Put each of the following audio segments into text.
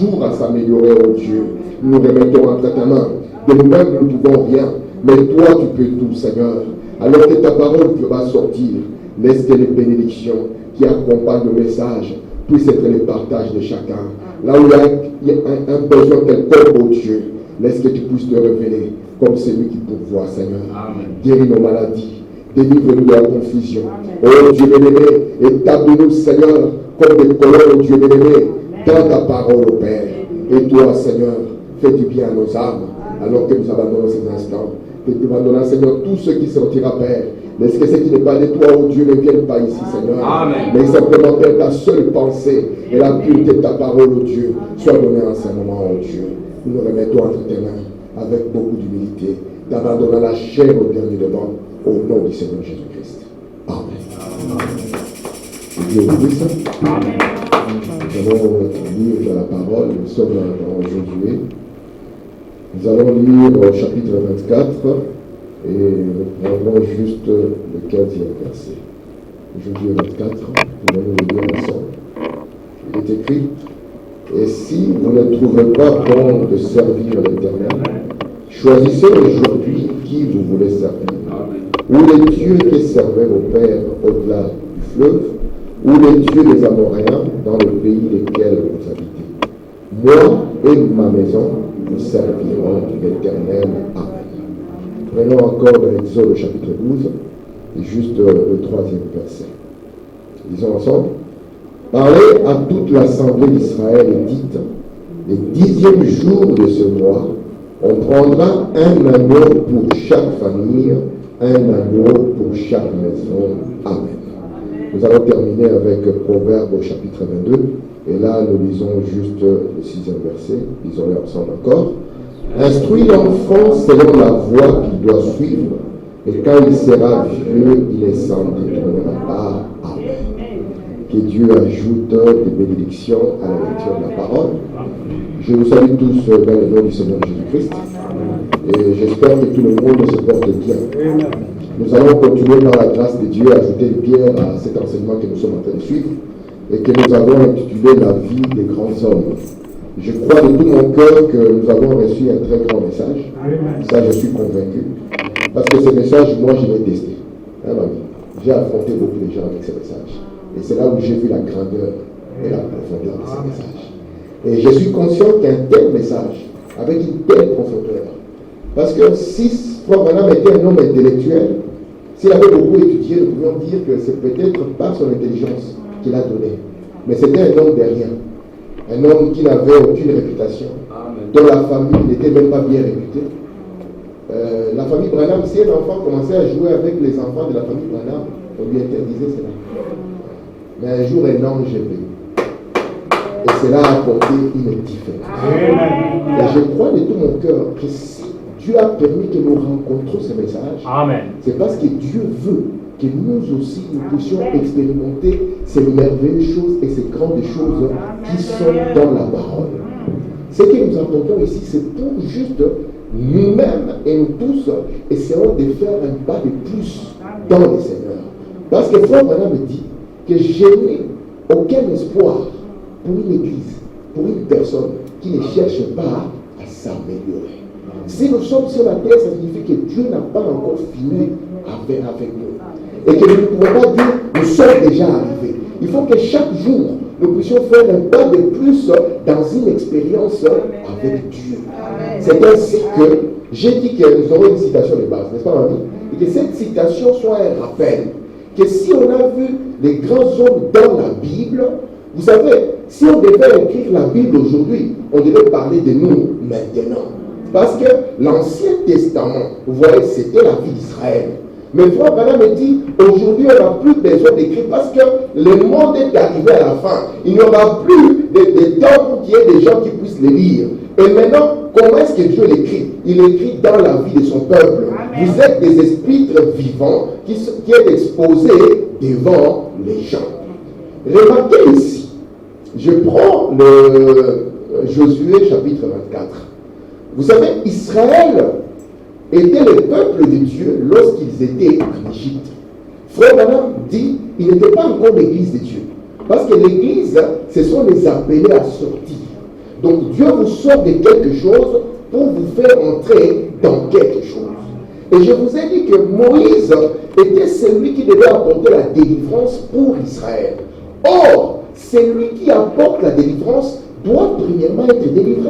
jour à s'améliorer, oh Dieu. Nous remettons entre ta main. De nous-mêmes, nous ne pouvons rien. Mais toi, tu peux tout, Seigneur. Alors que ta parole va sortir, laisse que les bénédictions qui accompagnent le message puissent être les partages de chacun. Là où il y a un besoin quelconque, oh Dieu, laisse que tu puisses te révéler comme celui qui pourvoit, Seigneur. Guéris nos maladies, délivre-nous de la confusion. Oh Dieu bien-aimé, établis-nous, Seigneur, comme des colonnes, oh Dieu bien-aimé, dans ta parole, oh Père. Et toi, Seigneur, fais du bien à nos âmes, alors que nous abandonnons ces instants. Que tu abandonnes, Seigneur, tout ce qui sortira, Père. Laisse que ce qui n'est pas de toi, oh Dieu, ne vienne pas ici, Seigneur. Amen. Mais simplement, Père, ta seule pensée et la pureté de ta parole, oh Dieu, soit donnée en ce moment, oh Dieu. Nous nous remettons entre tes mains avec beaucoup d'humilité, d'abandonner la chair au dernier devant, au nom du Seigneur Jésus-Christ. Amen. Dieu vous bénisse. Nous allons lire dans la parole, nous sommes dans Josué. Nous allons lire au chapitre 24 et nous prendrons juste le 15e verset. Josué 24, nous allons le lire ensemble. Il est écrit: et si vous ne trouvez pas bon de servir l'Éternel, choisissez aujourd'hui qui vous voulez servir. Ou les dieux qui servaient vos pères au-delà du fleuve, ou les dieux des Amoréens dans le pays desquels vous habitez. Moi et ma maison, nous servirons l'Éternel. Amen. Prenons encore dans l'Exode chapitre 12, et juste le 3e verset. Lisons ensemble. Parlez à toute l'assemblée d'Israël et dites: le 10e jour de ce mois, on prendra un agneau pour chaque famille, un agneau pour chaque maison. Amen. Nous allons terminer avec Proverbe au chapitre 22. Et là, nous lisons juste le 6e verset. Lisons-le ensemble encore. Instruis l'enfant selon la voie qu'il doit suivre, et quand il sera vieux, il ne s'en détournera pas. Amen. Que Dieu ajoute des bénédictions à la lecture de la parole. Je vous salue tous dans le nom du Seigneur Jésus-Christ. Et j'espère que tout le monde se porte bien. Nous allons continuer par la grâce de Dieu à ajouter une pierre à cet enseignement que nous sommes en train de suivre et que nous avons intitulé La vie des grands hommes. Je crois de tout mon cœur que nous avons reçu un très grand message. Ça, je suis convaincu. Parce que ce message, moi, je l'ai testé. J'ai affronté beaucoup de gens avec ce message. Et c'est là où j'ai vu la grandeur et la profondeur de ce message. Et je suis conscient qu'un tel message, avec une telle profondeur, parce que si Frère Branham était un homme intellectuel, s'il avait beaucoup étudié, nous pouvions dire que c'est peut-être pas son intelligence qu'il a donnée, mais c'était un homme de rien, un homme qui n'avait aucune réputation, dont la famille n'était même pas bien réputée. La famille Branham, si un enfant commençait à jouer avec les enfants de la famille Branham, on lui interdisait cela. Mais un jour, un ange est venu. Et cela a apporté une différence. Et je crois de tout mon cœur que si Dieu a permis que nous rencontrions ce message, c'est parce que Dieu veut que nous aussi, nous puissions expérimenter ces merveilleuses choses et ces grandes choses qui sont dans la parole. Ce que nous entendons ici, c'est pour juste nous-mêmes et nous tous essayons de faire un pas de plus dans le Seigneur. Parce que Frère Branham me dit que je n'ai aucun espoir pour une église, pour une personne qui ne cherche pas à s'améliorer. Si nous sommes sur la terre, ça signifie que Dieu n'a pas encore fini avec nous. Et que nous ne pouvons pas dire nous sommes déjà arrivés. Il faut que chaque jour, nous puissions faire un pas de plus dans une expérience avec Dieu. C'est ainsi que j'ai dit que nous aurons une citation de base, n'est-ce pas, mamie? Et que cette citation soit un rappel. Que si on a vu les grands hommes dans la Bible, vous savez, si on devait écrire la Bible aujourd'hui, on devait parler de nous maintenant. Parce que l'Ancien Testament, vous voyez, c'était la vie d'Israël. Mais Frère Branham me dit, aujourd'hui, on n'a plus besoin d'écrire parce que le monde est arrivé à la fin. Il n'y aura plus de temps pour qu'il y ait des gens qui puissent le lire. Et maintenant, comment est-ce que Dieu l'écrit? Il écrit dans la vie de son peuple. Amen. Vous êtes des esprits vivants qui est exposé devant les gens. Remarquez ici, je prends le Josué chapitre 24. Vous savez, Israël était le peuple de Dieu lorsqu'ils étaient en Égypte. Frère Branham dit, il n'était pas encore l'église de Dieu. Parce que l'église, ce sont les appelés à sortir. Donc Dieu vous sort de quelque chose pour vous faire entrer dans quelque chose. Et je vous ai dit que Moïse était celui qui devait apporter la délivrance pour Israël. Or, celui qui apporte la délivrance doit premièrement être délivré.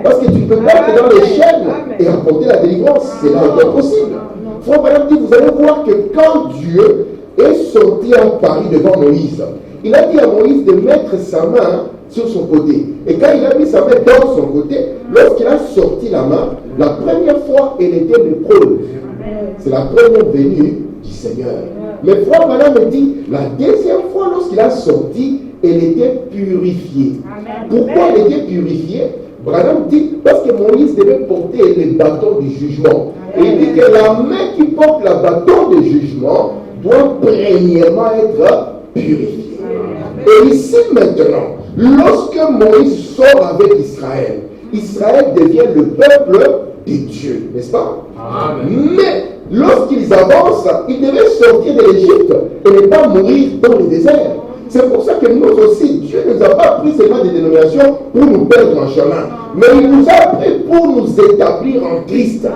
Parce que tu ne peux pas être dans les chaînes et apporter la délivrance. C'est là impossible. Frère Branham dit, vous allez voir que quand Dieu est sorti en Paris devant Moïse, il a dit à Moïse de mettre sa main sur son côté. Et quand il a mis sa main dans son côté, lorsqu'il a sorti la main, la première fois, elle était lépreuse. C'est la première venue du Seigneur. Mais Frère Branham me dit, la deuxième fois, lorsqu'il a sorti, elle était purifiée. Pourquoi elle était purifiée? Branham dit, parce que Moïse devait porter le bâton du jugement. Et il dit que la main qui porte le bâton du jugement doit premièrement être purifiée. Et ici maintenant, lorsque Moïse sort avec Israël, Israël devient le peuple de Dieu, n'est-ce pas? Amen. Mais lorsqu'ils avancent, ils devaient sortir de l'Égypte et ne pas mourir dans le désert. C'est pour ça que nous aussi, Dieu ne nous a pas pris seulement des dénominations pour nous perdre en chemin, mais il nous a pris pour nous établir en Christ.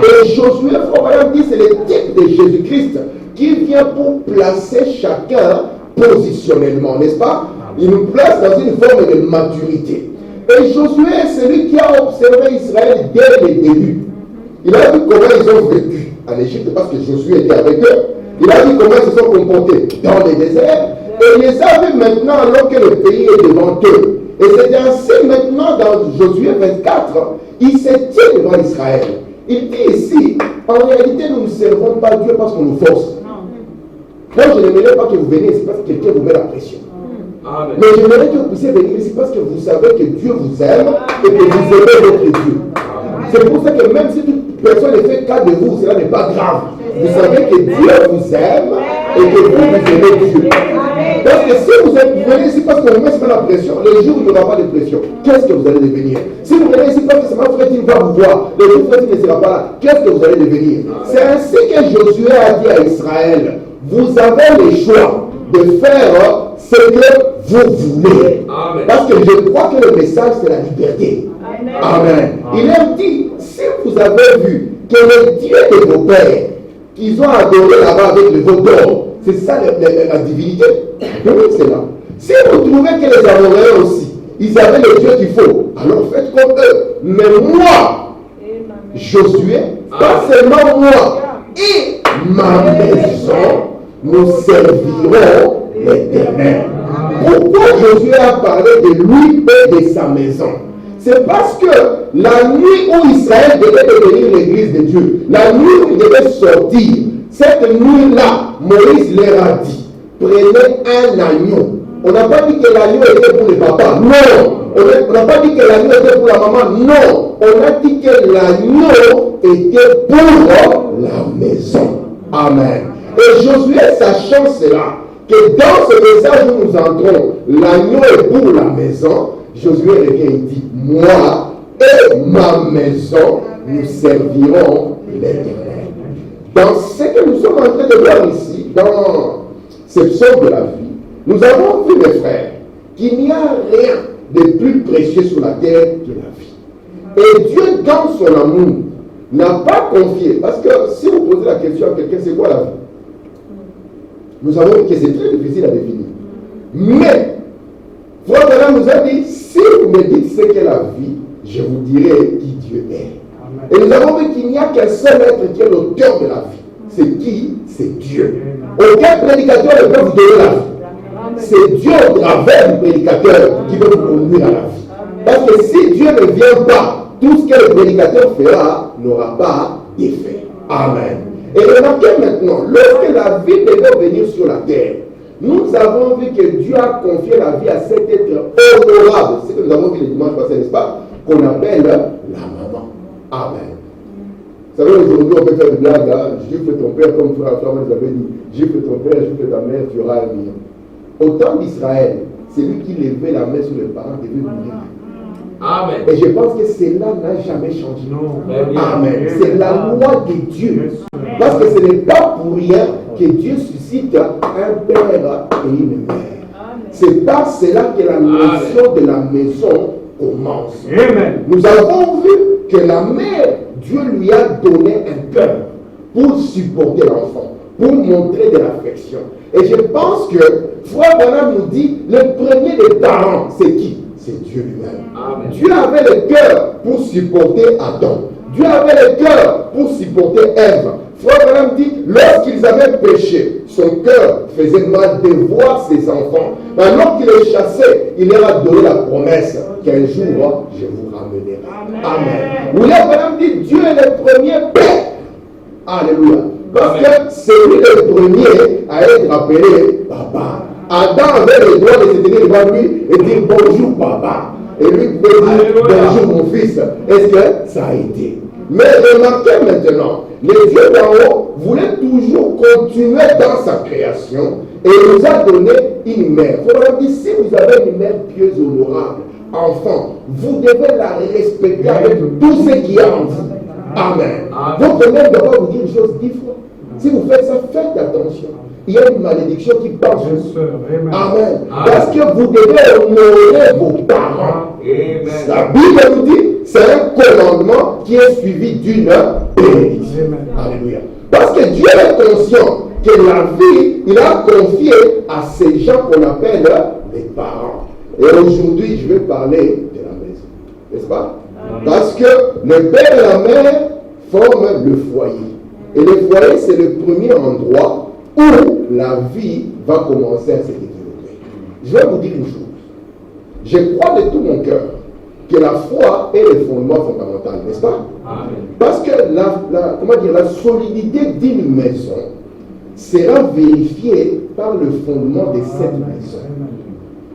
Et Josué, Frère dit, c'est le type de Jésus-Christ qui vient pour placer chacun positionnellement, n'est-ce pas? Il nous place dans une forme de maturité. Et Josué est celui qui a observé Israël dès le début. Il a vu comment ils ont vécu en Égypte parce que Josué était avec eux. Il a vu comment ils se sont comportés dans le désert. Et il les a vus maintenant alors que le pays est devant eux. Et c'est ainsi maintenant dans Josué 24, il se tient devant Israël. Il dit ici, en réalité nous ne servons pas Dieu parce qu'on nous force. Moi je n'aimerais pas que vous veniez ici parce que quelqu'un vous met la pression. Amen. Mais j'aimerais que vous puissiez venir ici parce que vous savez que Dieu vous aime et que vous aimez votre Dieu. C'est pour ça que même si toute personne ne fait cas de vous, cela n'est pas grave. Vous savez que Dieu vous aime et que vous aimez Dieu. Parce que si vous venez ici parce qu'on vous met sur la pression, les jours où il n'y aura pas de pression, qu'est-ce que vous allez devenir? Si vous venez ici parce que c'est ma frère qui va vous voir, le jour où il ne sera pas là, qu'est-ce que vous allez devenir? C'est ainsi que Josué a dit à Israël, vous avez le choix de faire ce que vous voulez. Amen. Parce que je crois que le message c'est la liberté. Amen. Amen. Il a dit, si vous avez vu que le Dieu de vos pères, qu'ils ont adoré là-bas avec le veau d'or, c'est ça la divinité. Oui, c'est là. Si vous trouvez que les Amoréens aussi, ils avaient le Dieu qu'il faut, alors faites comme eux. Mais moi, Josué, pas seulement moi et ma maison, nous servirons l'Éternel. Pourquoi Josué a parlé de lui et de sa maison? C'est parce que la nuit où Israël devait devenir l'église de Dieu, la nuit où il devait sortir, cette nuit-là, Moïse leur a dit, prenez un agneau. On n'a pas dit que l'agneau était pour le papa, non. On n'a pas dit que l'agneau était pour la maman, non. On a dit que l'agneau était pour la maison. Amen. Et Josué, sachant cela, que dans ce message où nous entrons, l'agneau est pour la maison, Josué revient et dit, moi et ma maison, nous servirons l'Éternel. Dans ce que nous sommes en train de voir ici, dans ce psaume de la vie, nous avons vu, mes frères, qu'il n'y a rien de plus précieux sur la terre que la vie. Et Dieu, dans son amour, n'a pas confié, parce que si vous posez la question à quelqu'un, c'est quoi la vie? Nous avons vu que c'est très difficile à définir. Mais, Frère Branham nous a dit, si vous me dites ce qu'est la vie, je vous dirai qui Dieu est. Amen. Et nous avons vu qu'il n'y a qu'un seul être qui est l'auteur de la vie. C'est qui? C'est Dieu. Aucun prédicateur ne peut vous donner la vie. C'est Dieu au travers du prédicateur qui veut vous conduire à la vie. Parce que si Dieu ne vient pas, tout ce que le prédicateur fera n'aura pas d'effet. Amen. Et remarquez maintenant, lorsque la vie devait venir sur la terre, nous avons vu que Dieu a confié la vie à cet être honorable. C'est ce que nous avons vu le dimanche passé, n'est-ce pas? Qu'on appelle la maman. Amen. Vous savez, aujourd'hui, on peut faire des blagues. Hein? Gifle ton père, comme frère nous avait dit. Gifle ton père, gifle ta mère, tu auras un million. Au temps d'Israël, celui qui levait la main sur les parents devait mourir. Amen. Et je pense que cela n'a jamais changé. Non. Amen. C'est la loi de Dieu. Parce que ce n'est pas pour rien que Dieu suscite un père et une mère. C'est par cela que la notion de la maison commence. Amen. Nous avons vu que la mère, Dieu lui a donné un cœur pour supporter l'enfant, pour montrer de l'affection. Et je pense que Frère Branham nous dit, le premier des parents, c'est qui? C'est Dieu lui-même. Dieu avait le cœur pour supporter Adam. Dieu avait le cœur pour supporter Ève. Frère Branham dit, lorsqu'ils avaient péché, son cœur faisait mal de voir ses enfants. Alors qu'il les chassait, il leur a donné la promesse qu'un jour, je vous ramènerai. Amen. William Branham dit, Dieu est le premier père. Alléluia. Parce que c'est lui le premier à être appelé papa. Adam avait le droit de se tenir devant lui et dire bonjour papa. Et lui pouvait dire bonjour mon fils. Est-ce que ça a été? Mais remarquez maintenant, le Dieu d'en haut voulait toujours continuer dans sa création et il nous a donné une mère. Il faudra dire, si vous avez une mère pieuse, honorable, enfant, vous devez la respecter avec tout ce qu'il y a en vous. Amen. Votre mère ne doit pas vous dire une chose différente. Si vous faites ça, faites attention. Il y a une malédiction qui passe. Amen. Parce que vous devez honorer vos parents. Amen. La Bible nous dit, c'est un commandement qui est suivi d'une bénédiction. Alléluia. Parce que Dieu est conscient que la vie, il a confié à ces gens qu'on appelle les parents. Et aujourd'hui, je vais parler de la maison. N'est-ce pas? Parce que le père et la mère forment le foyer. Et le foyer, c'est le premier endroit où la vie va commencer à se développer. Je vais vous dire une chose. Je crois de tout mon cœur que la foi est le fondement fondamental, n'est-ce pas? Amen. Parce que la solidité d'une maison sera vérifiée par le fondement de cette maison.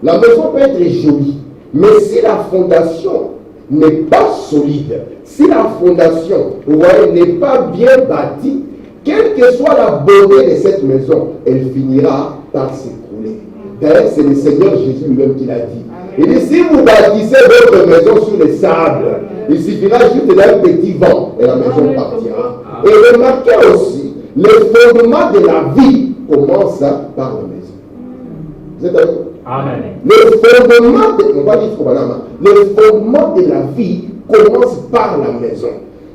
La maison peut être jolie, mais si la fondation n'est pas solide, si la fondation, vous voyez, n'est pas bien bâtie, quelle que soit la beauté de cette maison, elle finira par s'écrouler. D'ailleurs, c'est le Seigneur Jésus lui-même qui l'a dit. Il dit, si vous bâtissez votre maison sur les sables, il suffira juste d'un petit vent et la maison partira. Et remarquez aussi, le fondement de la vie commence par la maison. Vous êtes d'accord? Amen. Le fondement de la vie commence par la maison.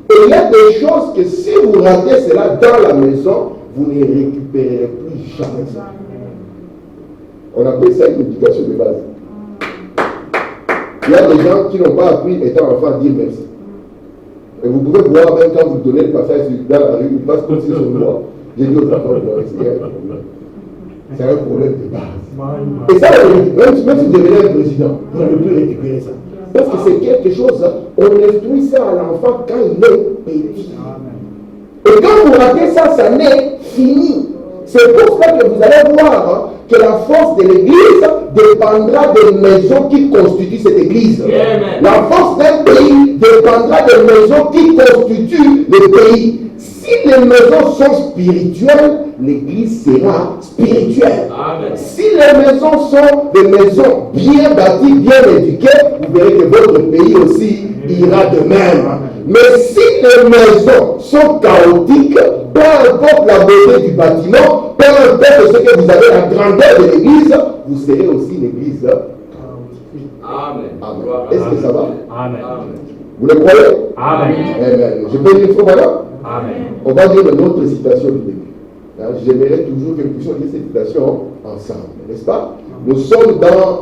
Et il y a des choses que si vous ratez cela dans la maison, vous ne récupérerez plus jamais ça. On appelle ça une éducation de base. Il y a des gens qui n'ont pas appris étant enfant à dire merci. Et vous pouvez voir même quand vous donnez le passage dans la rue, il passe comme si sur moi. J'ai dit aux enfants, c'est un problème de base. Et ça, même si vous devenez un président, vous n'allez plus récupérer ça. Parce que c'est quelque chose, on instruit ça à l'enfant quand il est petit. Et quand vous ratez ça, ça n'est fini. C'est pour ça que vous allez voir que la force de l'église dépendra des maisons qui constituent cette église. Amen. La force d'un pays dépendra des maisons qui constituent le pays. Si les maisons sont spirituelles, l'église sera spirituelle. Amen. Si les maisons sont des maisons bien bâties, bien éduquées, vous verrez que votre pays aussi ira de même. Amen. Mais si les maisons sont chaotiques, peu importe la beauté du bâtiment, peu importe ce que vous avez, la grandeur de l'église, vous serez aussi une église chaotique. Amen. Amen. Est-ce que ça va? Amen. Vous le croyez? Amen. Amen. Je peux dire une fois voilà? Amen. On va dire une autre citation du début. J'aimerais toujours que nous puissions dire cette citation ensemble, n'est-ce pas? Nous sommes dans...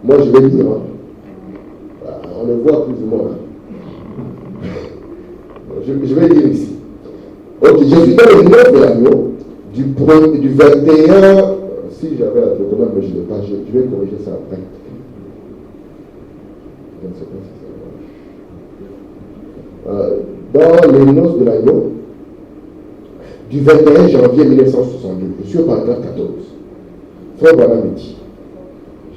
Moi, je vais dire, on le voit plus ou moins. Je vais dire ici. Ok, je suis dans le 9 de l'agneau, du 21, si j'avais la document, mais je ne l'ai pas, je vais corriger ça après. Je ne sais pas si ça va. Dans les noces de l'agneau, du 21 janvier 1962, je suis au paragraphe 14. Frère Branham me dit,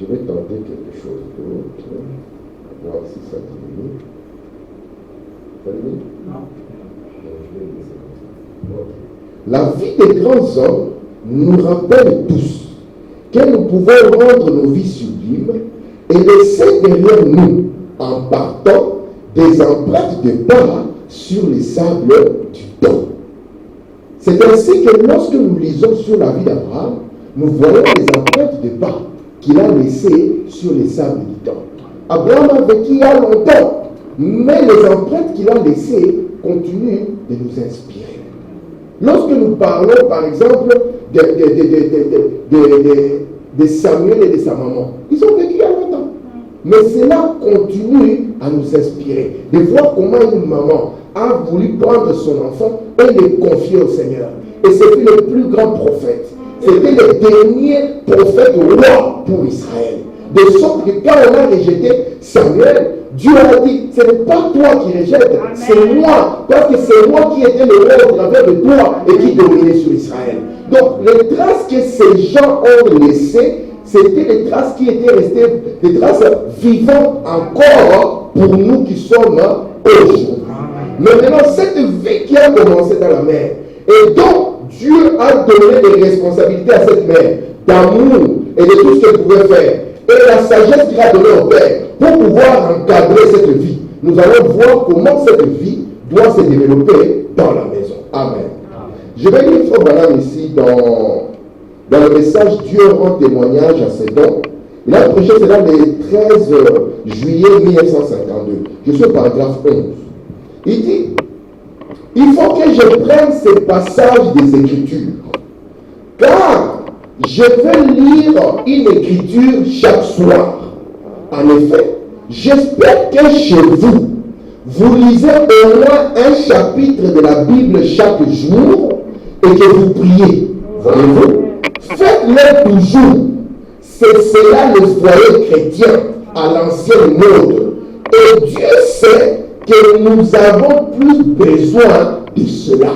je vais tenter quelque chose d'autre, voir si ça diminue. Ça diminue? Non. Je vais laisser comme ça. Okay. La vie des grands hommes nous rappelle tous que nous pouvons rendre nos vies sublimes et laisser derrière nous, en partant, des empreintes de pas sur les sables du temps. C'est ainsi que lorsque nous lisons sur la vie d'Abraham, nous voyons les empreintes de pas qu'il a laissées sur les sables du temps. Abraham a vécu il y a longtemps, mais les empreintes qu'il a laissées continuent de nous inspirer. Lorsque nous parlons, par exemple, de Samuel et de sa maman, ils ont vécu il y a longtemps. Mais cela continue à nous inspirer, de voir comment une maman a voulu prendre son enfant et le confier au Seigneur. Et c'était le plus grand prophète. C'était le dernier prophète roi pour Israël. De sorte que quand on a rejeté Samuel, Dieu a dit, ce n'est pas toi qui rejettes, c'est moi. Parce que c'est moi qui étais le roi au travers de toi et qui dominait sur Israël. Donc les traces que ces gens ont laissées, c'était des traces qui étaient restées, des traces vivantes encore pour nous qui sommes aujourd'hui. Maintenant, cette vie qui a commencé dans la mer, et donc Dieu a donné des responsabilités à cette mère, d'amour et de tout ce qu'elle pouvait faire, et la sagesse qu'il a donnée au Père pour pouvoir encadrer cette vie. Nous allons voir comment cette vie doit se développer dans la maison. Amen. Je vais lire Frère Branham ici dans le message Dieu rend témoignage à ses dons. Il a prêché cela le 13 juillet 1952. Je suis au paragraphe 11. Il dit, il faut que je prenne ces passages des Écritures, car je vais lire une écriture chaque soir. En effet, j'espère que chez vous, vous lisez au moins un chapitre de la Bible chaque jour et que vous priez. Voyez-vous? Faites-le toujours. C'est cela le foyer chrétien à l'ancienne mode. Et Dieu sait que nous avons plus besoin de cela.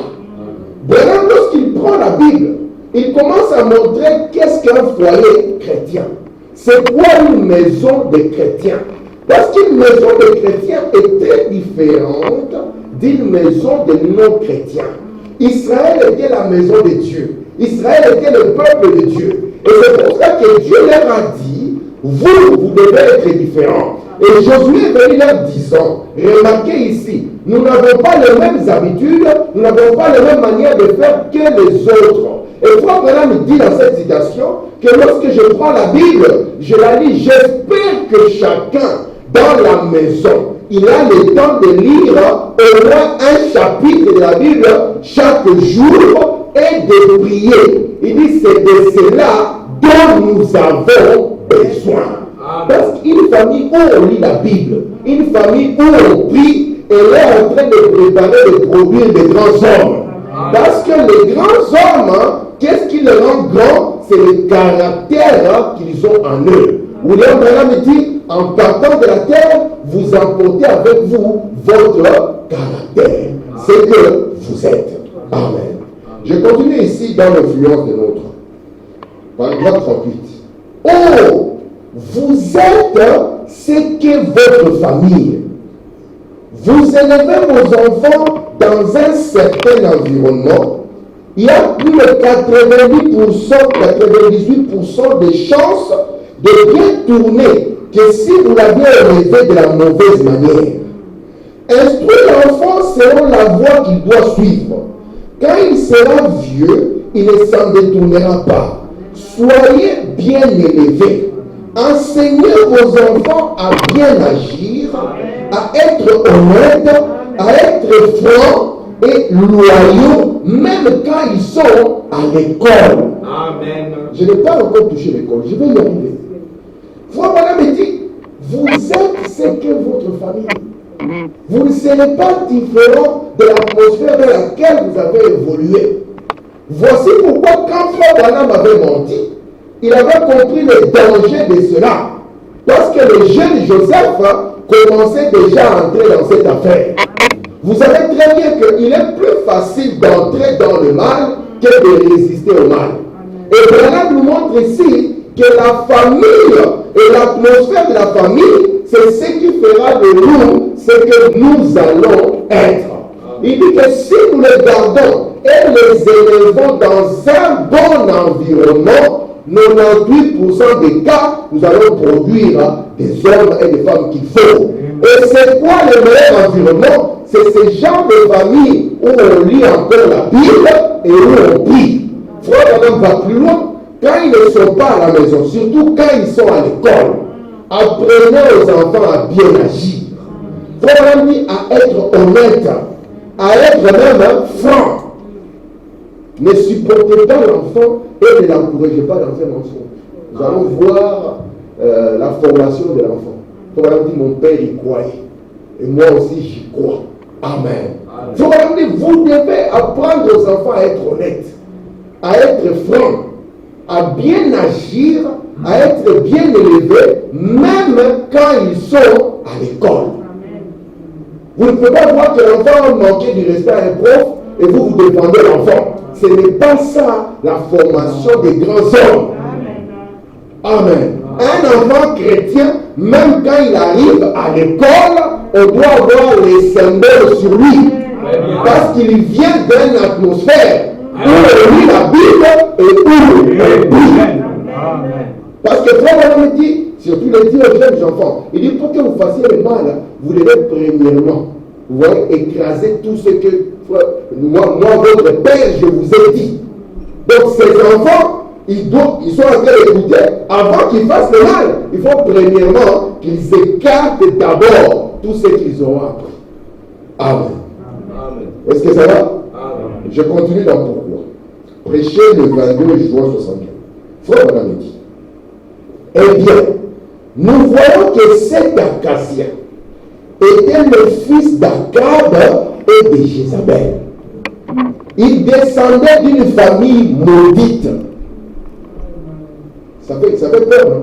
Branham, lorsqu'il prend la Bible, il commence à montrer qu'est-ce qu'un foyer chrétien. C'est quoi une maison de chrétiens? Parce qu'une maison de chrétiens est très différente d'une maison de non-chrétiens. Israël était la maison de Dieu. Israël était le peuple de Dieu. Et c'est pour ça que Dieu leur a dit, vous devez être différents. Et Josué est venu leur disant, remarquez ici, nous n'avons pas les mêmes habitudes, nous n'avons pas les mêmes manières de faire que les autres. Et Frère Branham me dit dans cette citation que lorsque je prends la Bible, je la lis, j'espère que chacun dans la maison, il a le temps de lire au moins un chapitre de la Bible chaque jour et de prier. Il dit c'est de cela dont nous avons besoin. Parce qu'une famille où on lit la Bible, une famille où on prie, elle est en train de préparer, de produire des grands hommes. Parce que les grands hommes, qu'est-ce qui les rend grands? C'est le caractère qu'ils ont en eux. William Branham dit, en partant de la terre, vous emportez avec vous votre caractère. C'est que vous êtes. Amen. Je continue ici dans l'influence de notre. Paragraphe 38. Oh! Vous êtes ce que votre famille. Vous élevez vos enfants dans un certain environnement. Il y a plus de 98% de chances de bien tourner que si vous l'avez élevé de la mauvaise manière. Instruire l'enfant selon la voie qu'il doit suivre. Quand il sera vieux, il ne s'en détournera pas. Soyez bien élevés. Enseignez vos enfants à bien agir, à être honnêtes, à être francs et loyaux, même quand ils sont à l'école. Amen. Je n'ai pas encore touché l'école, je vais y arriver. Frère Branham me dit, vous êtes ce que votre famille. Vous ne serez pas différent de l'atmosphère dans laquelle vous avez évolué. Voici pourquoi quand Frère Branham avait menti, il avait compris le danger de cela. Parce que le jeune Joseph commençait déjà à entrer dans cette affaire. Vous savez très bien qu'il est plus facile d'entrer dans le mal que de résister au mal. Et Branham nous montre ici que la famille et l'atmosphère de la famille, c'est ce qui fera de nous ce que nous allons être. Il dit que si nous les gardons et les élevons dans un bon environnement, 98% des cas, nous allons produire des hommes et des femmes qu'il faut. Et c'est quoi le meilleur environnement? C'est ce genre de famille où on lit encore la Bible et où on prie. Frère Branham va plus loin. Quand ils ne sont pas à la maison, surtout quand ils sont à l'école, apprenez aux enfants à bien agir. Frère Branham dit à être honnête, à être même franc. Ne supportez pas l'enfant et ne l'encouragez pas dans un mensonge. Nous allons voir la formation de l'enfant. Frère Branham dit, mon père y croyait. Et moi aussi j'y crois. Amen. Frère Branham dit, vous devez apprendre aux enfants à être honnêtes, à être francs, à bien agir, à être bien élevés, même quand ils sont à l'école. Vous ne pouvez pas voir que l'enfant manquait du respect à un prof et vous défendez l'enfant. Ce n'est pas ça la formation des grands hommes. Amen. Un enfant chrétien, même quand il arrive à l'école, on doit avoir les symboles sur lui. Parce qu'il vient d'une atmosphère où on lit la Bible et où on prie. Parce que Frère Branham dit, surtout il dit aux jeunes enfants, il dit pour que vous fassiez le mal, vous devez premièrement, vous voyez, écraser tout ce que moi, votre père, je vous ai dit. Donc ces enfants, ils sont en train d'écouter, avant qu'ils fassent le mal, il faut premièrement qu'ils écartent d'abord tout ce qu'ils auront appris. Amen. Amen. Est-ce que ça va? Amen. Je continue dans pourquoi. Prêcher le 22 juin 62. Frère Branham dit, eh bien, nous voyons que cet Acacia était le fils d'Akab et de Jézabel. Il descendait d'une famille maudite. Ça fait peur, non?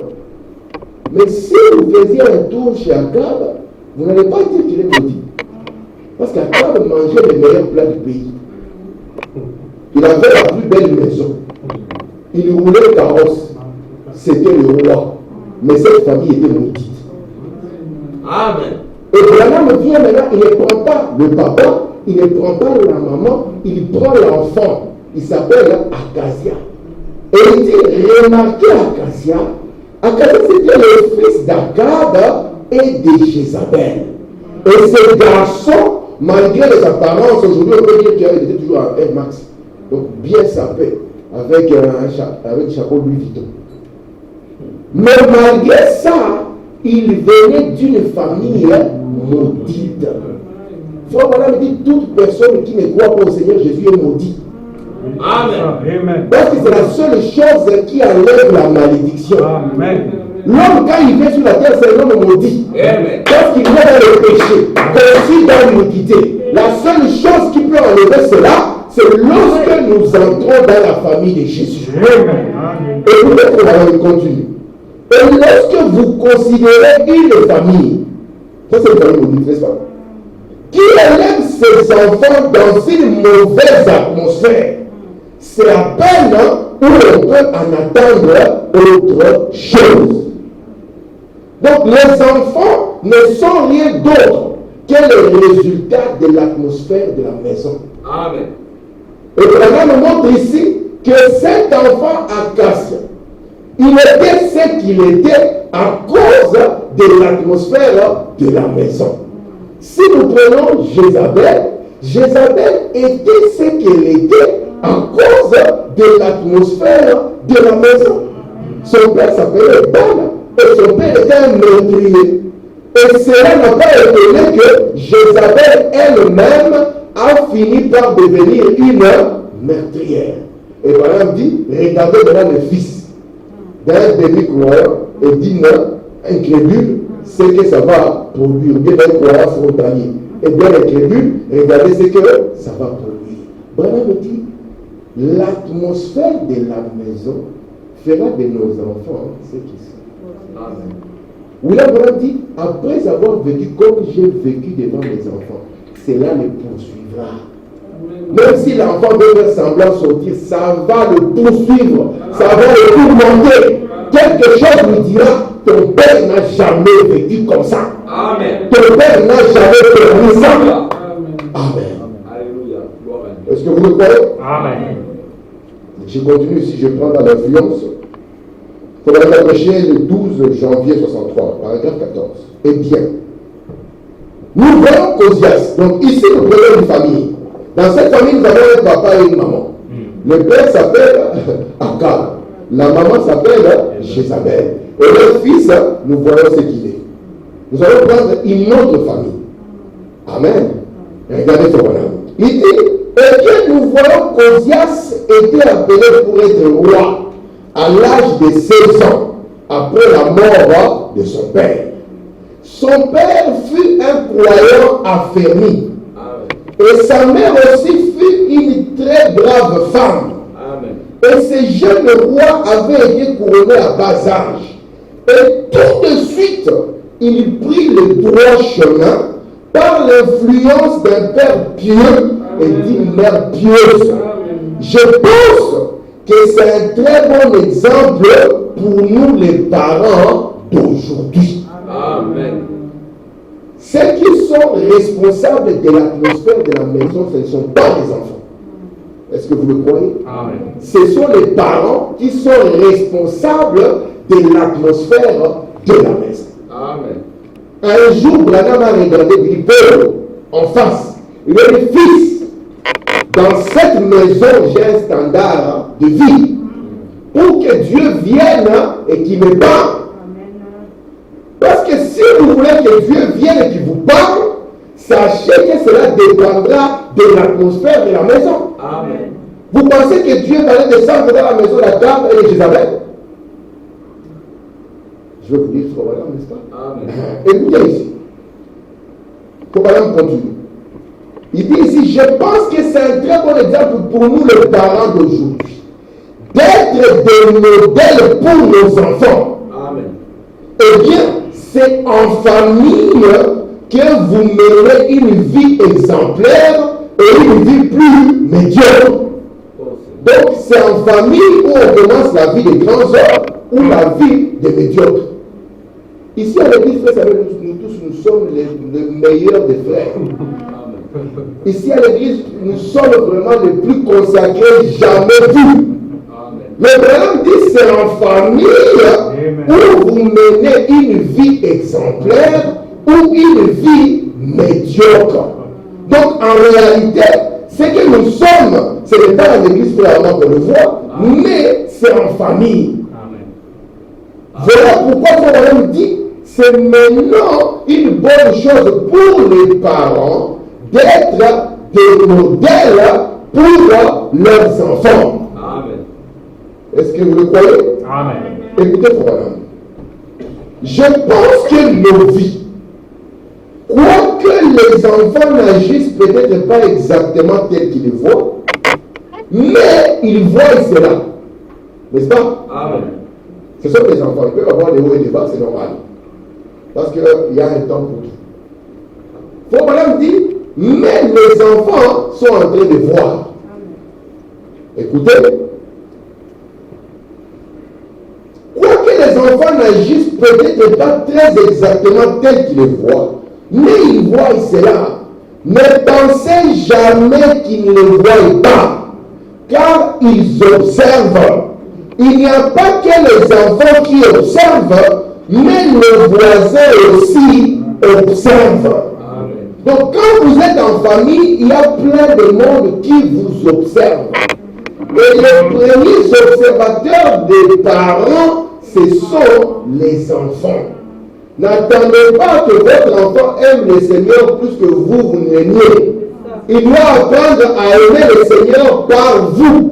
Mais si vous faisiez un tour chez Akab, vous n'allez pas dire qu'il est maudit. Parce qu'Akab mangeait les meilleurs plats du pays. Il avait la plus belle maison. Il roulait carrosse. C'était le roi. Mais cette famille était maudite. Amen. Et Branham vient maintenant, il ne prend pas le papa, il ne prend pas la maman, il prend l'enfant. Il s'appelle Acacia. Et il dit, remarquez Acacia. Acacia c'était le fils d'Akab et de Jézabel. Et ce garçon, malgré les apparences, aujourd'hui on peut dire qu'il était toujours un Air Max. Donc bien sapé, avec un chapeau Louis Vuitton. Mais malgré ça, il venait d'une famille maudite. Frère Branham dit, toute personne qui ne croit pas au Seigneur Jésus est maudit. Amen. Parce que c'est la seule chose qui enlève la malédiction. Amen. L'homme, quand il vient sur la terre, c'est un homme maudit. Amen. Parce qu'il est dans le péché, conçu dans l'iniquité. La seule chose qui peut enlever cela, c'est lorsque nous entrons dans la famille de Jésus. Amen. Et peut-être qu'on va continuer. Et lorsque vous considérez une famille, ça c'est une famille maudite, n'est-ce pas? Qui élève ses enfants dans une mauvaise atmosphère, c'est à peine où on peut en attendre autre chose. Donc les enfants ne sont rien d'autre que le résultat de l'atmosphère de la maison. Amen. Et Branham montre ici que cet enfant Acacia, il était ce qu'il était à cause de l'atmosphère de la maison. Si nous prenons Jézabel, Jézabel était ce qu'elle était à cause de l'atmosphère de la maison. Son père s'appelait Bala et son père était un meurtrier. Et cela n'a pas étonné que Jézabel elle-même a fini par devenir une meurtrière. Et Branham dit, regardez maintenant le fils d'un demi-croyant et d'une incrédule, c'est que ça va produire. Bien d'un croyant frontalier et d'un incrédule, regardez ce que ça va produire. Branham dit, l'atmosphère de la maison fera de nos enfants ce qu'ils sont. Amen. William Branham dit, après avoir vécu comme j'ai vécu devant mes enfants, cela les poursuivra. Même si l'enfant veut faire semblant sortir, ça va le poursuivre, ça va le tourmenter. Quelque chose lui dira, ton père n'a jamais vécu comme ça. Amen. Ton père n'a jamais permis ça. Amen. Alléluia. Est-ce que vous le croyez? Amen. Je continue si je prends dans l'influence. Il faudra prêcher le 12 janvier 63, paragraphe 14. Eh bien, Nous voyons qu'Osias, donc ici nous prenons une famille. Dans cette famille, nous avons un papa et une maman. Le père s'appelle Akab. La maman s'appelle Jézabel. Et le fils, nous voyons ce qu'il est. Nous allons prendre une autre famille. Amen. Regardez ce bonhomme. Il dit, et que nous voyons qu'Osias était appelé pour être roi à l'âge de 16 ans, après la mort de son père. Son père fut un croyant affermi. Et sa mère aussi fut une très brave femme. Amen. Et ce jeune roi avait été couronné à bas âge. Et tout de suite, il prit le droit chemin par l'influence d'un père pieux et d'une mère pieuse. Je pense que c'est un très bon exemple pour nous les parents d'aujourd'hui. Amen. Ceux qui sont responsables de l'atmosphère de la maison, ce ne sont pas les enfants. Est-ce que vous le croyez? Amen. Ce sont les parents qui sont responsables de l'atmosphère de la maison. Amen. Un jour, Branham a regardé Billy Paul en face. Il a dit, fils, dans cette maison, j'ai un standard de vie. Pour que Dieu vienne et qu'il me parle. Parce que si vous voulez que Dieu vienne et qu'il vous parle, sachez que cela dépendra de l'atmosphère de la maison. Amen. Vous pensez que Dieu va aller descendre dans la maison d'Akab et de Jézabel? Je vais vous dire ce qu'on va dire, n'est-ce pas? Amen. Écoutez ici. Il faut quand même continuer. Il dit ici, je pense que c'est un très bon exemple pour nous les parents d'aujourd'hui. D'être des modèles pour nos enfants. Amen. Eh bien, c'est en famille que vous mènerez une vie exemplaire et une vie plus médiocre. Donc, c'est en famille où on commence la vie des grands hommes ou la vie des médiocres. Ici, à l'église, nous tous, nous sommes les meilleurs des frères. Ici, à l'église, nous sommes vraiment les plus consacrés jamais vus. Mais Branham dit c'est en famille où vous menez une vie exemplaire ou une vie médiocre. Donc en réalité, ce que nous sommes, ce n'est pas à l'église vraiment qu'on le voit, mais c'est en famille. Voilà pourquoi Branham dit c'est maintenant une bonne chose pour les parents d'être des modèles pour leurs enfants. Est-ce que vous le croyez? Amen. Écoutez, Branham. Je pense que nos vies, quoique les enfants n'agissent peut-être pas exactement tel qu'ils le voient, mais ils voient cela. N'est-ce pas? Amen. Ce sont les enfants. Ils peuvent avoir des hauts et des bas, c'est normal. Parce qu'il y a un temps pour tout. Branham dit, mais les enfants sont en train de voir. Écoutez. Quoique les enfants n'agissent peut-être pas très exactement tel qu'ils le voient, mais ils voient cela. Ne pensez jamais qu'ils ne le voient pas, car ils observent. Il n'y a pas que les enfants qui observent, mais le voisin aussi observe. Donc quand vous êtes en famille, il y a plein de monde qui vous observe. Et les premiers observateurs des parents, ce sont les enfants. N'attendez pas que votre enfant aime le Seigneur plus que vous ne l'aimiez. Il doit apprendre à aimer le Seigneur par vous.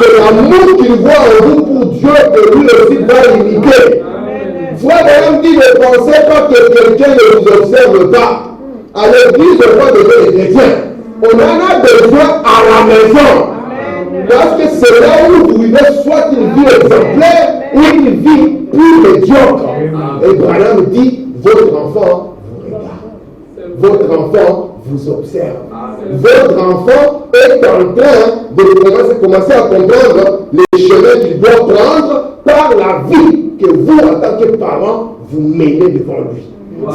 C'est l'amour qu'il voit en vous pour Dieu que lui aussi va imiter. Frère Branham dit, ne pensez pas que quelqu'un ne vous observe pas. À l'église, on va devenir des chrétiens. On en a besoin à la maison. Parce que c'est là où vous vivez soit une vie exemplaire ou une vie plus médiocre. Et Branham dit, votre enfant vous regarde. Votre enfant vous observe. Votre enfant est en train de commencer à comprendre les chemins qu'il doit prendre par la vie que vous, en tant que parent, vous menez devant lui.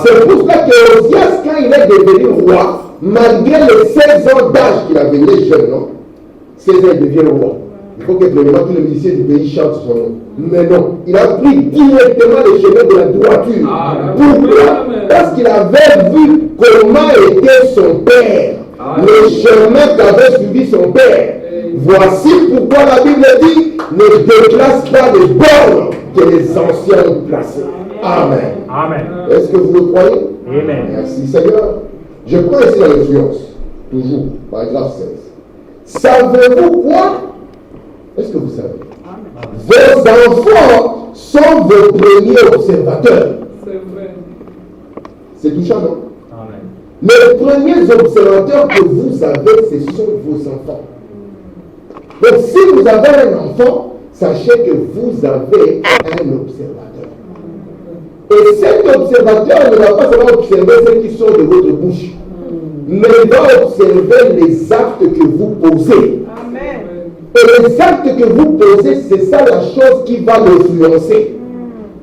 C'est pour cela que Osias, quand il est devenu roi, malgré les 16 ans d'âge qu'il avait, il est jeune, non? 16 ans, il devient roi. Il faut que vraiment tous les musiciens du pays chantent son nom. Mais non, il a pris directement les chemins de la droiture. Pourquoi? Parce qu'il avait vu comment était son père. Le chemin qu'avait suivi son père. Voici pourquoi la Bible dit ne déclasse pas les bornes que les anciens ont placées. Amen. Amen. Est-ce que vous le croyez? Amen. Merci Seigneur. Je prends ici la référence, toujours, paragraphe 16. Savez-vous quoi? Est-ce que vous savez? Vos enfants sont vos premiers observateurs. C'est vrai. C'est touchant, non? Amen. Les premiers observateurs que vous avez, ce sont vos enfants. Donc si vous avez un enfant, sachez que vous avez un observateur. Et cet observateur ne va pas seulement observer ceux qui sont de votre bouche, mais il va observer les actes que vous posez. Amen. Et les actes que vous posez, c'est ça la chose qui va l'influencer.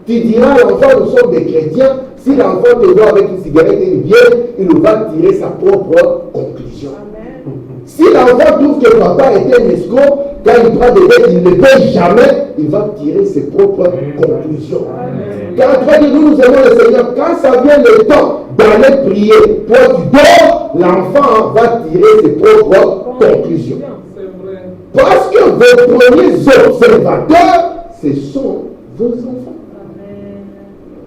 Tu diras à l'enfant, nous sommes des chrétiens, si l'enfant te voit avec une cigarette et une bière, il va tirer sa propre conclusion. Amen. Si l'enfant trouve que papa était un escroc, quand il prend des dettes, il ne paye jamais, il va tirer ses propres conclusions. Quand toi dis nous aimons le Seigneur, quand ça vient le temps d'aller prier, toi tu dors, l'enfant va tirer ses propres conclusions. Parce que vos premiers observateurs, ce sont vos enfants.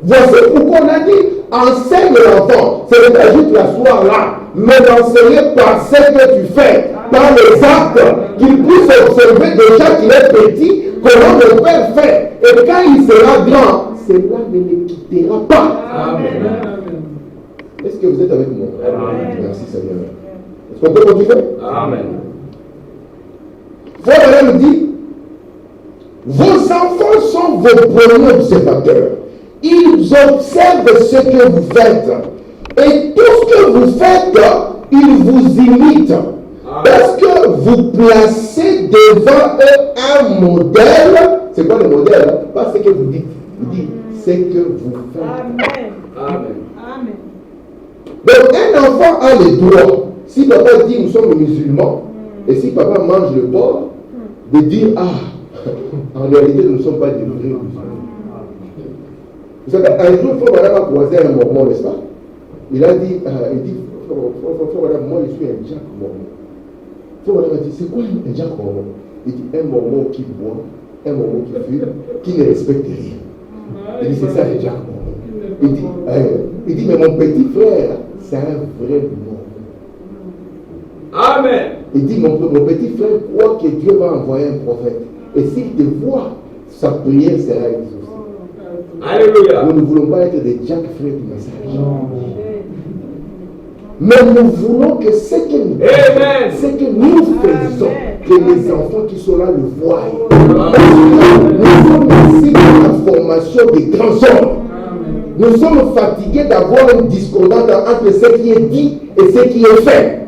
Voici pourquoi on a dit, enseigne l'enfant. Ce n'est pas juste l'asseoir là, mais d'enseigner par ce que tu fais, par les actes, qu'il puisse observer déjà qu'il est petit, comment le père fait. Et quand il sera grand, cela ne le quittera pas. Amen. Est-ce que vous êtes avec moi? Amen. Merci Seigneur. Est-ce qu'on peut continuer? Amen. Frère nous dit, vos enfants sont vos premiers observateurs. Ils observent ce que vous faites. Et tout ce que vous faites, ils vous imitent. Parce que vous placez devant eux un modèle. C'est quoi le modèle? Pas ce que vous dites. Vous dites ce que vous faites. Amen. Amen. Donc un enfant a le droit, si papa dit nous sommes musulmans, et si papa mange le porc, de dire en réalité nous ne sommes pas des vrais musulmans. Vous savez, un jour, Frère Madame a croisé un mormon, n'est-ce pas? Il a dit, Frère Madame, moi je suis un Jack mormon. Frère Madame a dit, c'est quoi un Jack mormon? Il dit, un mormon qui boit, un mormon qui fume, qui ne respecte rien. Il dit, c'est ça un Jack mormon. Il dit, mais mon petit frère, c'est un vrai mormon. Amen. Il dit, mon petit frère croit que Dieu va envoyer un prophète. Et s'il te voit, sa prière sera exaucée. Alléluia. Nous ne voulons pas être des Jack frères du message. Mais nous voulons que ce que nous faisons, que les enfants qui sont là le voient. Nous sommes ici dans la formation des grands hommes. Nous sommes fatigués d'avoir une discordance entre ce qui est dit et ce qui est fait.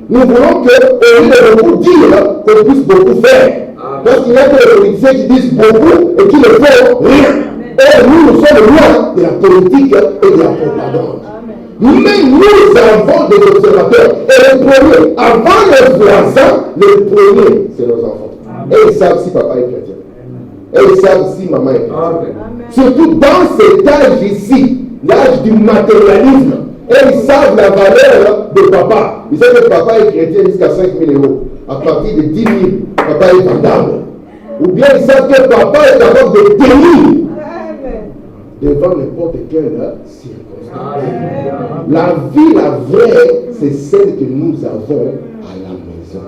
Nous voulons qu'au lieu de beaucoup dire, qu'on puisse beaucoup faire. Parce qu'il y a des politiciens qui disent beaucoup et qui ne font rien. Et nous sommes loin de la politique et de la propagande. Mais nous avons des observateurs. Et le premier, avant les voisins, le premier, c'est nos enfants. Et ils savent si papa est chrétien. Et ils savent si maman est chrétienne. Surtout dans cet âge ici, l'âge du matérialisme. Et ils savent la valeur de papa. Ils savent que papa est chrétien jusqu'à 5 000 €. À partir de 10 000, papa est vendable. Ou bien ils savent que papa est capable de tenir devant n'importe quelle circonstance. La vie, la vraie, c'est celle que nous avons à la maison.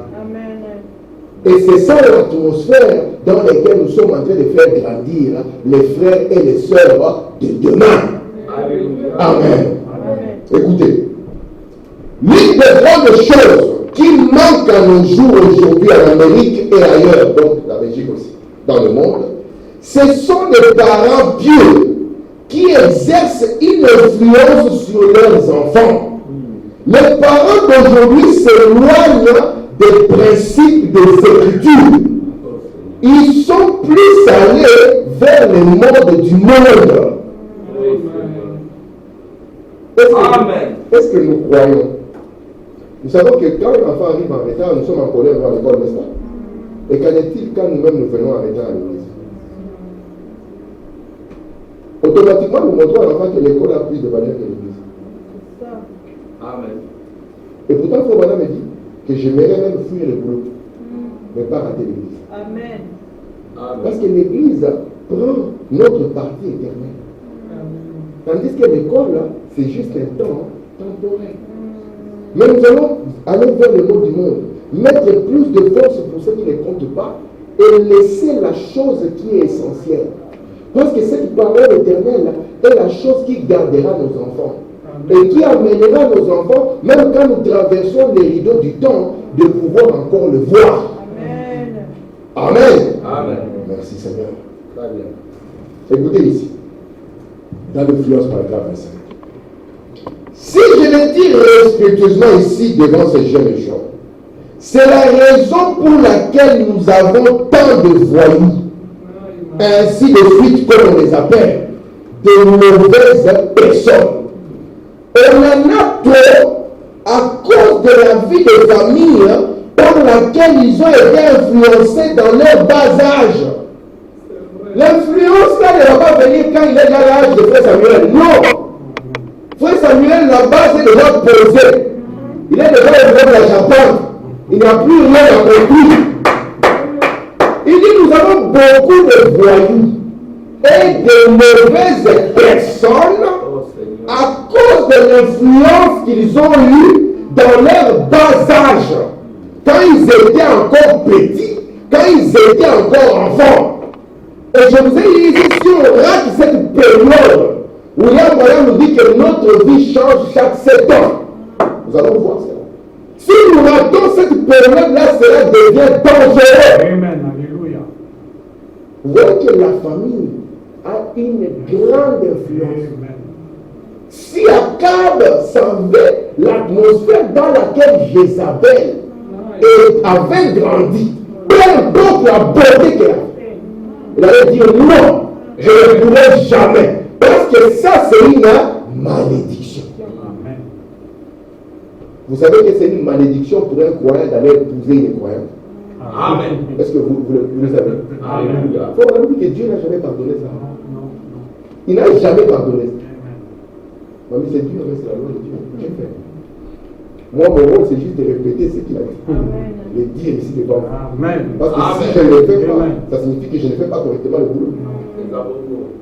Et c'est ça l'atmosphère dans laquelle nous sommes en train de faire grandir les frères et les sœurs de demain. Amen. Écoutez, l'une des grandes choses qui manquent à nos jours aujourd'hui en Amérique et ailleurs, donc la Belgique aussi, dans le monde, ce sont des parents pieux qui exercent une influence sur leurs enfants. Les parents d'aujourd'hui s'éloignent des principes des Écritures. Ils sont plus allés vers le monde du monde. Est-ce que nous croyons? Nous savons que quand l'enfant arrive en retard, nous sommes en colère dans l'école, n'est-ce pas? Et qu'en est-il quand nous-mêmes nous venons arrêter à l'église? Automatiquement, nous montrons à l'enfant que l'école a plus de valeur que l'église. Amen. Et pourtant, Frère Branham me dit que j'aimerais même fuir le boulot, mais pas rater l'église. Amen. Parce que l'église prend notre partie éternelle. Tandis que l'école, là, c'est juste un temps temporaire. Mais nous allons aller vers le mot du monde, mettre plus de force pour ceux qui ne comptent pas et laisser la chose qui est essentielle. Parce que cette parole éternelle est la chose qui gardera nos enfants. Et qui amènera nos enfants, même quand nous traversons les rideaux du temps, de pouvoir encore le voir. Amen. Amen. Amen. Merci Seigneur. Très bien. Écoutez ici, dans le Philos paragraphe 25. Si je le dis respectueusement ici devant ces jeunes gens, c'est la raison pour laquelle nous avons tant de voyous, ainsi de suite comme on les appelle, de mauvaises personnes. On en a trop à cause de la vie de famille par laquelle ils ont été influencés dans leur bas âge. L'influence là ne va pas venir quand il est dans l'âge de Frère Samuel. Non! Frère Samuel, la base est déjà posée. Il est déjà au niveau de la charpente. Il n'y a plus rien à construire. Il dit nous avons beaucoup de voyous et de mauvaises personnes à cause de l'influence qu'ils ont eue dans leur bas âge. Quand ils étaient encore petits, quand ils étaient encore enfants. Et je vous ai dit ici, si on rate cette période, William Branham nous dit que notre vie change chaque 7 ans. Nous allons voir ça. Si nous ratons cette période-là, cela devient dangereux. Amen. Alléluia. Vous voyez que la famille a une grande influence. Amen. Si Akab savait l'atmosphère dans laquelle Jézabel avait grandi, peu importe la beauté qu'elle a, il allait dire non, je ne pourrai jamais. Parce que ça, c'est une malédiction. Amen. Vous savez que c'est une malédiction pour un croyant d'aller épouser une croyante. Amen. Est-ce que vous le savez? Alléluia. Il faut dire que Dieu n'a jamais pardonné ça. Non. Il n'a jamais pardonné ça. Mamie, c'est dur, mais c'est la loi de Dieu. J'ai fait. Moi, mon rôle, c'est juste de répéter ce qu'il a dit. Le dire ici devant vous. Amen. Parce que Amen. si je ne le fais pas, Amen. ça signifie que je ne fais pas correctement le boulot. Nous avons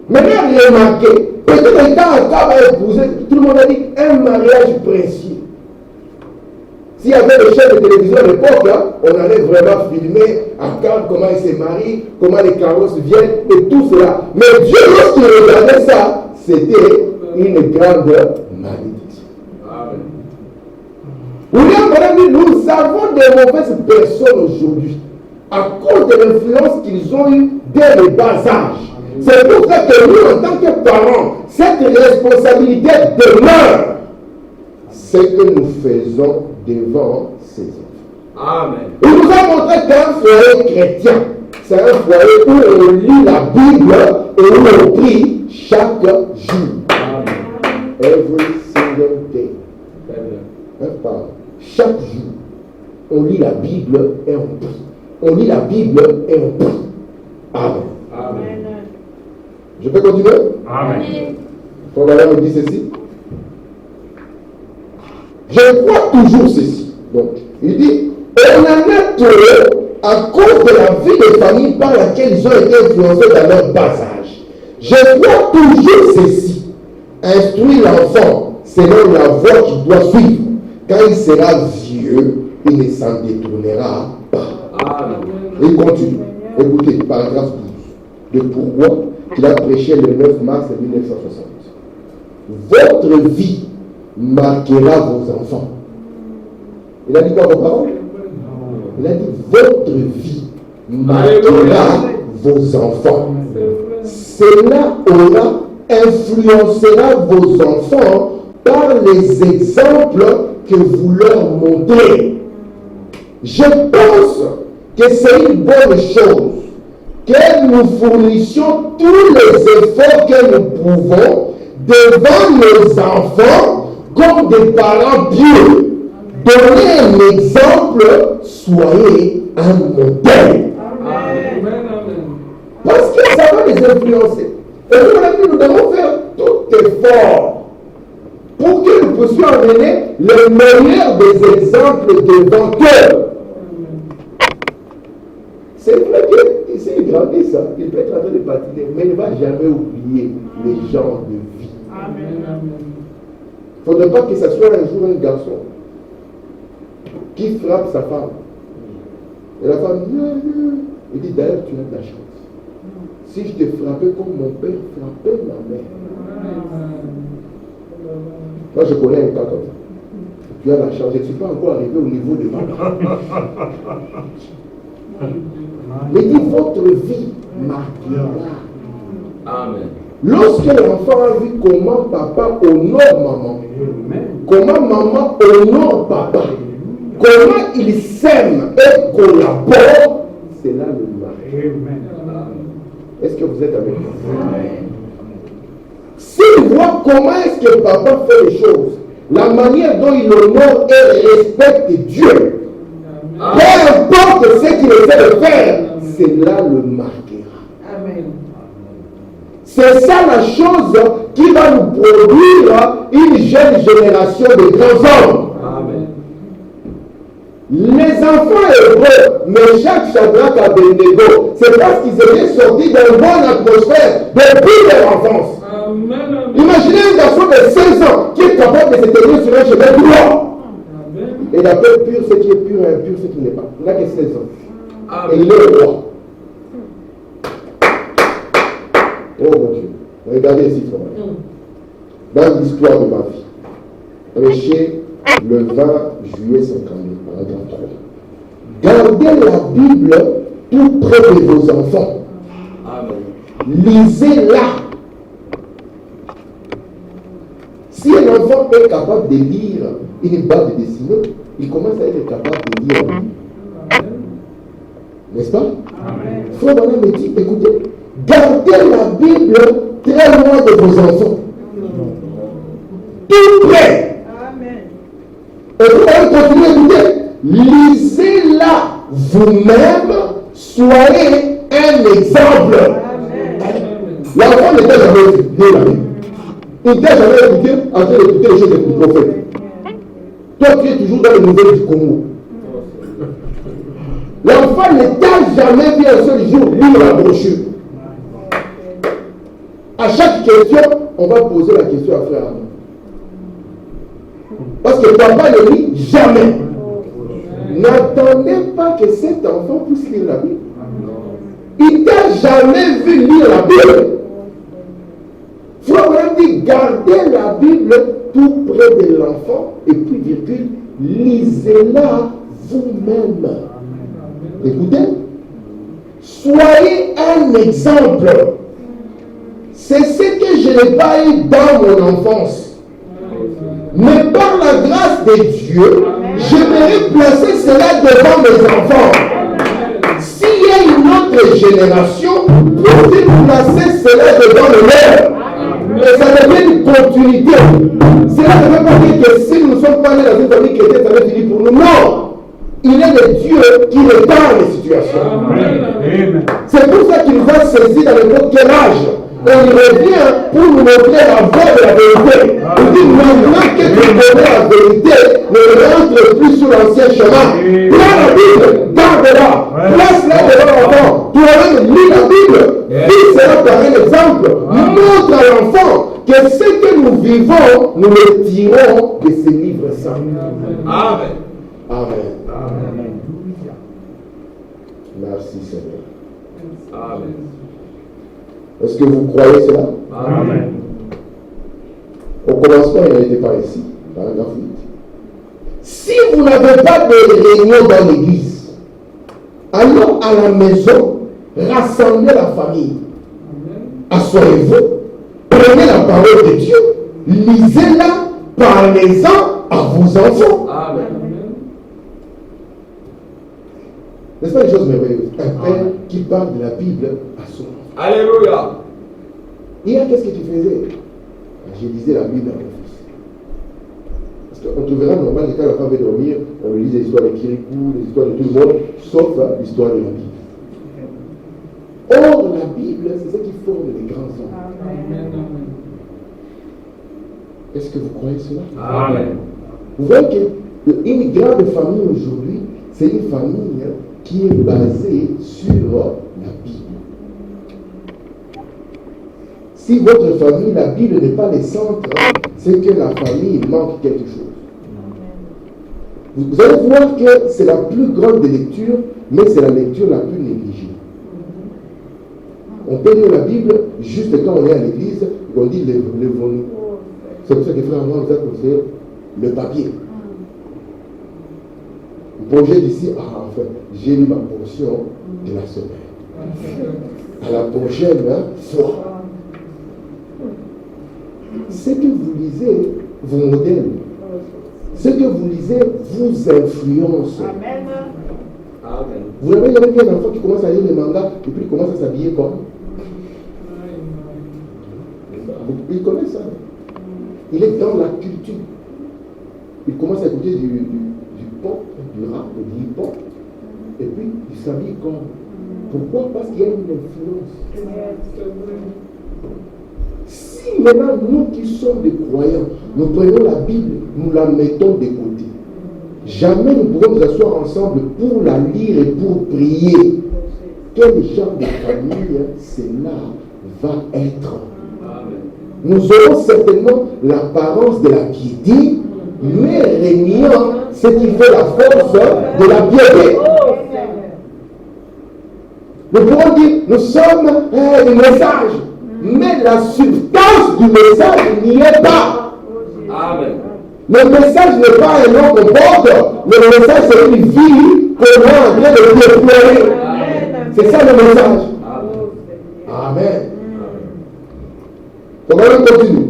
Maintenant, remarquez, peut-être quand Akab a épousé, tout le monde a dit un mariage précieux. S'il y avait des chaînes de télévision à l'époque, hein, on allait vraiment filmer Akab, comment il s'est marié, comment les carrosses viennent et tout cela. Mais Dieu, lorsqu'il regardait ça, c'était une grande malédiction. Amen. William Branham dit, nous avons des mauvaises personnes aujourd'hui à cause de l'influence qu'ils ont eue dès le bas âge. C'est pour ça que nous, en tant que parents, cette responsabilité demeure. Ce que nous faisons devant ces enfants. Amen. Il nous a montré qu'un foyer chrétien, c'est un foyer où on lit la Bible et où on prie chaque jour. Amen. Every single day. Très bien. Chaque jour, on lit la Bible et on prie. On lit la Bible et on prie. Amen. Amen. Je peux continuer? Amen. Frère Branham me dit ceci. Je crois toujours ceci. Donc, il dit, on en a trop à cause de la vie de famille par laquelle ils ont été influencés dans leur bas âge. Je crois toujours ceci. Instruire l'enfant selon la voie qu'il doit suivre. Quand il sera vieux, il ne s'en détournera pas. Amen. Et il continue. Écoutez, paragraphe 12. De pourquoi qu'il a prêché le 9 mars 1960. Votre vie marquera vos enfants. Il a dit quoi vos parents? Il a dit votre vie marquera vos enfants. Cela influencera vos enfants par les exemples que vous leur montrez. Je pense que c'est une bonne chose que nous fournissions tous les efforts que nous pouvons devant nos enfants comme des parents pieux. Donnez un exemple, soyez un modèle. Parce que ça va les influencer. Et nous devons faire tout effort pour que nous puissions amener le meilleur des exemples devant eux. C'est vrai que s'il grandit ça, il peut être en train de patiner, mais il ne va jamais oublier les genres de vie. Il ne faudrait pas que ce soit un jour un garçon qui frappe sa femme. Et la femme dit, il dit d'ailleurs tu as de la chance. Si je te frappais comme mon père frappait ma mère. Moi je connais un cas comme ça. Tu as la chance, je ne suis pas encore arrivé au niveau de ma mère. Mais dit votre vie marquera. Amen. Lorsque l'enfant a vu comment papa honore maman, comment maman honore papa, comment il s'aime et collabore, c'est là le mariage. Est-ce que vous êtes avec moi? S'il voit comment est-ce que papa fait les choses, la manière dont il honore et respecte Dieu, peu importe ce qu'il essaie de faire, c'est là le marquera. Amen. C'est ça la chose qui va nous produire une jeune génération de grands hommes. Amen. Les enfants hébreux, Meshach, Shadrach, Abednego, c'est parce qu'ils étaient sortis d'une bonne atmosphère depuis leur enfance. Amen. Imaginez un garçon de 16 ans qui est capable de se tenir sur un chemin droit. Et d'après pur, ce qui est pur et impur, ce qui n'est pas. Il n'a que 16 ans. Et il est le roi. Oh mon Dieu. Regardez ici, frère. Dans l'histoire de ma vie, prêché le 20 juillet 52, paragraphe 3. Gardez la Bible tout près de vos enfants. Amen. Lisez-la. Si un enfant est capable de lire une bande dessinée, il commence à être capable de lire. N'est-ce pas? Frère Branham me dit, écoutez, gardez la Bible très loin de vos enfants. Tout près. Et vous allez continuer à écouter. Lisez-la vous-même, soyez un exemple. L'enfant n'était jamais lu la Bible. Il n'était jamais écouté en train d'écouter les choses du prophète. Toi, tu es toujours dans les nouvelles du Congo. L'enfant ne t'a jamais vu un seul jour lire la brochure. À chaque question, on va poser la question à frère Arnaud. Parce que papa ne lit jamais. N'attendez pas que cet enfant puisse lire la Bible. Il t'a jamais vu lire la Bible. Frère Branham dit, gardez la Bible tout près de l'enfant et puis virgule, lisez-la vous-même. Écoutez, soyez un exemple. C'est ce que je n'ai pas eu dans mon enfance. Mais par la grâce de Dieu, j'aimerais placer cela devant mes enfants. S'il y a une autre génération, pouvez placer cela devant le leur. Mais ça devient une continuité. Cela ne veut pas dire que si nous ne sommes pas nés dans une famille chrétienne, ça va finir pour nous. Non! Il est le Dieu qui répare les situations. C'est pour ça qu'il va saisir dans n'importe quel âge. Et il revient pour nous montrer la voie de la vérité. Il dit maintenant que tu connais la vérité, ne rentre plus sur l'ancien chemin. Prends la Bible, garde-la, place-la devant l'enfant. Toi-même, lis la Bible. Lis cela par un exemple. Montre à l'enfant que ce que nous vivons, nous le tirons de ces livres saints. Amen. Amen. Merci Seigneur. Amen. Est-ce que vous croyez cela? Amen. Au commencement, il n'était pas ici. Paragraphe 8. Si vous n'avez pas de réunion dans l'église, alors à la maison, rassemblez la famille. Assoyez-vous, prenez la parole de Dieu, lisez-la, parlez-en à vos enfants. Amen. N'est-ce pas une chose merveilleuse? Un père qui parle de la Bible à son enfant. Alléluia. Hier, qu'est-ce que tu faisais? Je lisais la Bible à mon fils. Parce qu'on te verra normal que quand la femme veut dormir, on lui lit les histoires de Kirikou, les histoires de tout le monde, sauf l'histoire de la Bible. Or, la Bible, c'est ce qui forme les grands hommes. Est-ce que vous croyez cela? Amen. Vous voyez qu'une grande famille aujourd'hui, c'est une famille qui est basée sur la Bible. Si votre famille, la Bible n'est pas le centre, c'est que la famille manque quelque chose. Vous allez voir que c'est la plus grande des lectures, mais c'est la lecture la plus négligée. On peut lire la Bible juste quand on est à l'église, on dit lève-nous. C'est pour ça que frère, moi, vous avez conseillé le papier. Le projet d'ici, enfin, j'ai lu ma portion de la semaine. À la prochaine fois. Ce que vous lisez vous modèle. Ce que vous lisez vous influence. Amen. Vous avez jamais vu un enfant qui commence à lire les mangas et puis il commence à s'habiller comme. Il connaît ça. Il est dans la culture. Il commence à écouter du pop, du rap, du hip-hop. Et puis il s'habille comme. Pourquoi? Parce qu'il y a une influence. Si maintenant nous qui sommes des croyants, nous prenons la Bible, nous la mettons de côté, jamais nous pouvons nous asseoir ensemble pour la lire et pour prier. Quel genre de famille cela va être? Nous aurons certainement l'apparence de la piété, mais régnant ce qui fait la force de la piété. Nous pourrons dire, nous sommes des messages. Mais la substance du message n'y est pas. Amen. Le message n'est pas un nom qu'on porte. Le message, c'est une vie qu'on est en train de déployer. C'est ça le message. Amen. Donc, on continue.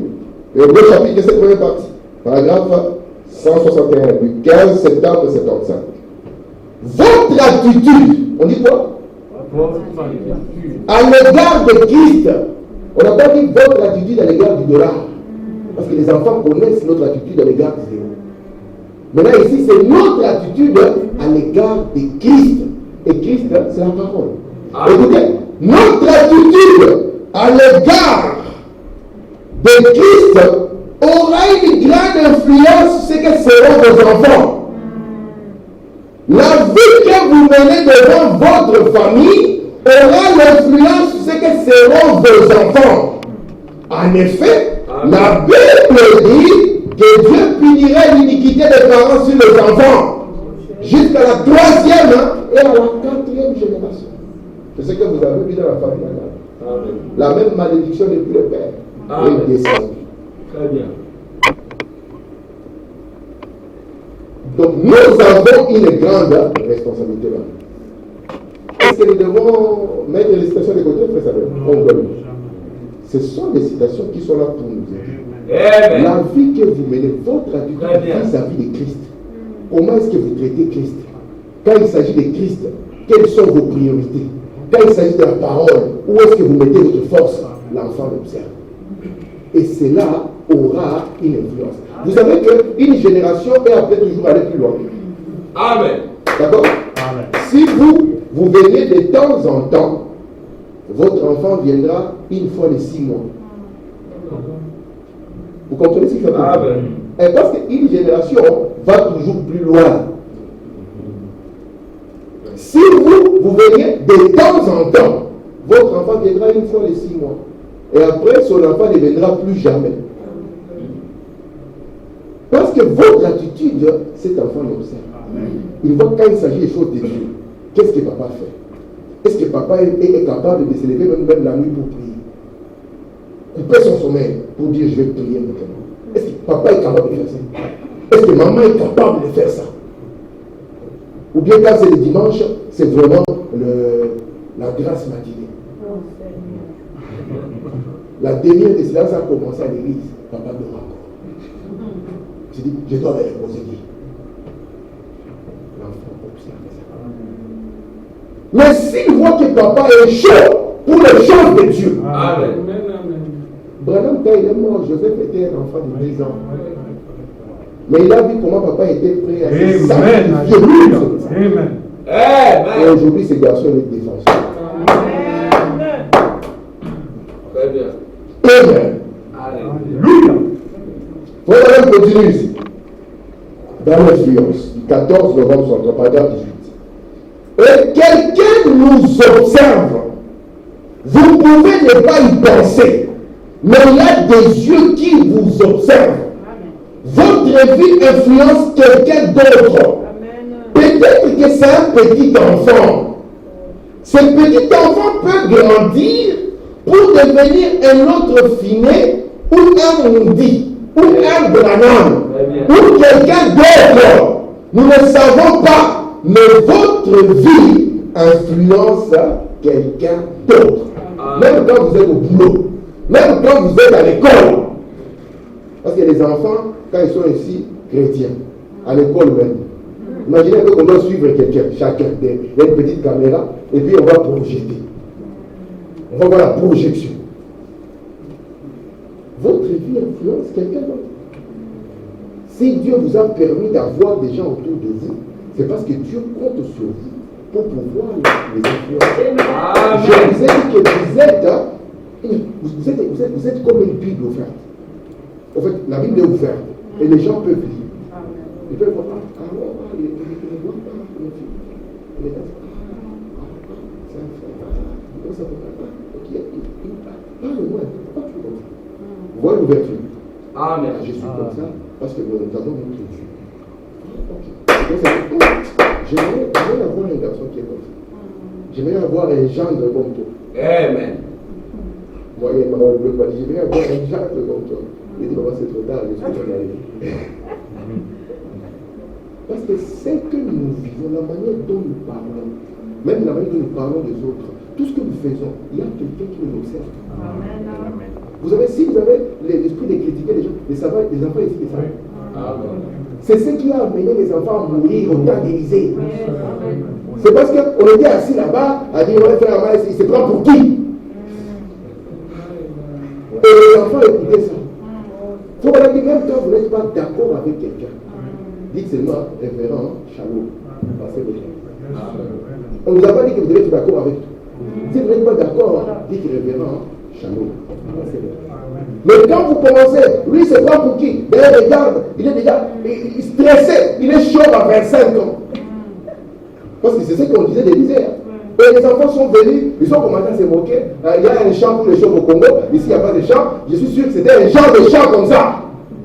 Hébreux chapitre 7, première partie. Paragraphe 161, du 15 septembre 75. Votre attitude, on dit quoi? À l'égard de Christ. On n'a pas dit votre attitude à l'égard du dollar. Parce que les enfants connaissent notre attitude à l'égard de zéro. Maintenant, ici, c'est notre attitude à l'égard de Christ. Et Christ, c'est la parole. Écoutez, notre attitude à l'égard de Christ aura une grande influence sur ce que seront vos enfants. La vie que vous menez devant votre famille aura l'influence sur ce que seront vos enfants. En effet, la Bible dit que Dieu punirait l'iniquité des parents sur les enfants jusqu'à la 3e et à la 4e génération. C'est ce que vous avez vu dans la famille. La même malédiction depuis le père est descendue. Très bien. Donc nous avons une grande responsabilité là. Est-ce que nous devons mettre les citations de côté, frère Samuel? Ce sont des citations qui sont là pour nous aider. Amen. La vie que vous menez, votre attitude vis-à-vis de Christ, comment est-ce que vous traitez Christ? Quand il s'agit de Christ, quelles sont vos priorités? Quand il s'agit de la parole, où est-ce que vous mettez votre force? L'enfant l'observe. Et cela aura une influence. Vous savez qu'une génération est appelée toujours à aller plus loin. Amen. D'accord? Amen. Si vous venez de temps en temps, votre enfant viendra une fois les 6 mois. Vous comprenez ce que ça veut dire? Amen. Et parce qu'une génération va toujours plus loin. Si vous venez de temps en temps, votre enfant viendra une fois les 6 mois. Et après, son enfant ne viendra plus jamais. Parce que votre attitude, cet enfant l'observe. Il voit quand il s'agit des choses de Dieu. Qu'est-ce que papa fait? Est-ce que papa est capable de se lever même la nuit pour prier? Couper son sommeil pour dire je vais prier maintenant. Est-ce que papa est capable de faire ça? Est-ce que maman est capable de faire ça? Ou bien quand c'est le dimanche, c'est vraiment la grâce matinée. La dernière de cela, ça a commencé à l'église. Papa dort encore. J'ai dit, je dois me reposer. L'enfant observe ça. Mais s'il voit que papa est chaud pour les choses de Dieu. Amen. Branham, quand il est mort, Joseph était un enfant de 10 ans. Mais il a vu comment papa était prêt à se sacrifier. Amen. Et aujourd'hui, ce garçon est défenseur. Amen. Alléluia. Voilà, on continue ici. Dans l'influence, du 14 novembre 63, paragraphe 18. Et quelqu'un nous observe. Vous pouvez ne pas y penser, mais il y a des yeux qui vous observent. Votre vie influence quelqu'un d'autre. Peut-être que c'est un petit enfant. Ce petit enfant peut grandir pour devenir un autre Finet ou un Moody ou un Branham ou quelqu'un d'autre. Nous ne savons pas, mais votre vie influence quelqu'un d'autre. Même quand vous êtes au boulot, même quand vous êtes à l'école. Parce que les enfants, quand ils sont ici, chrétiens, à l'école même, imaginez qu'on doit suivre quelqu'un, chacun, il y a une petite caméra, et puis on va projeter. On va voir la projection. Votre vie influence quelqu'un d'autre. Si Dieu vous a permis d'avoir des gens autour de vous, c'est parce que Dieu compte sur vous pour pouvoir les influencer. Je vous ai dit que vous êtes comme une Bible ouverte. En fait, la Bible est ouverte et les gens peuvent lire. Ils peuvent voir, ils ne voient pas les filles. C'est un frère. Ça peut pas. Ok, parle-moi. Vous voyez l'ouverture. Amen. Je suis comme ça parce que nous avons notre Dieu. Ok. J'aimerais avoir un garçon qui est comme ça. J'aimerais avoir un gendre comme toi. Amen. Moi, il y a une maman de bleu, j'aimerais avoir un gendre comme toi. Il dit, maman, c'est trop tard, je suis en arrivé. Parce que c'est que nous vivons, la manière dont nous parlons, même la manière dont nous parlons des autres, tout ce que nous faisons, il y a quelqu'un qui nous observe. Amen. Vous avez, si vous avez l'esprit de critiquer les gens, les enfants ici qui savent. C'est ce qui a amené les enfants à mourir au temps d'Élysée. C'est parce qu'on était assis là-bas, à dire, on va faire un mal, il se prend pour qui? Et les enfants écoutaient ça. Il faut voir que même quand vous n'êtes pas d'accord avec quelqu'un, dites seulement, révérend, Chalot, passez le temps. On ne vous a pas dit que vous devez être d'accord avec tout. Si vous n'êtes pas d'accord, dites révérend, Chalot, passez le temps. Mais quand vous commencez, lui il se prend pour qui? D'ailleurs, regarde, il est déjà stressé, il est chaud à 25 ans. Parce que c'est ce qu'on disait d'Élysée. Et les enfants sont venus, ils ont commencé à se moquer. Il y a un champ pour les chauves au Congo, ici il n'y a pas de champ. Je suis sûr que c'était un genre de champ comme ça.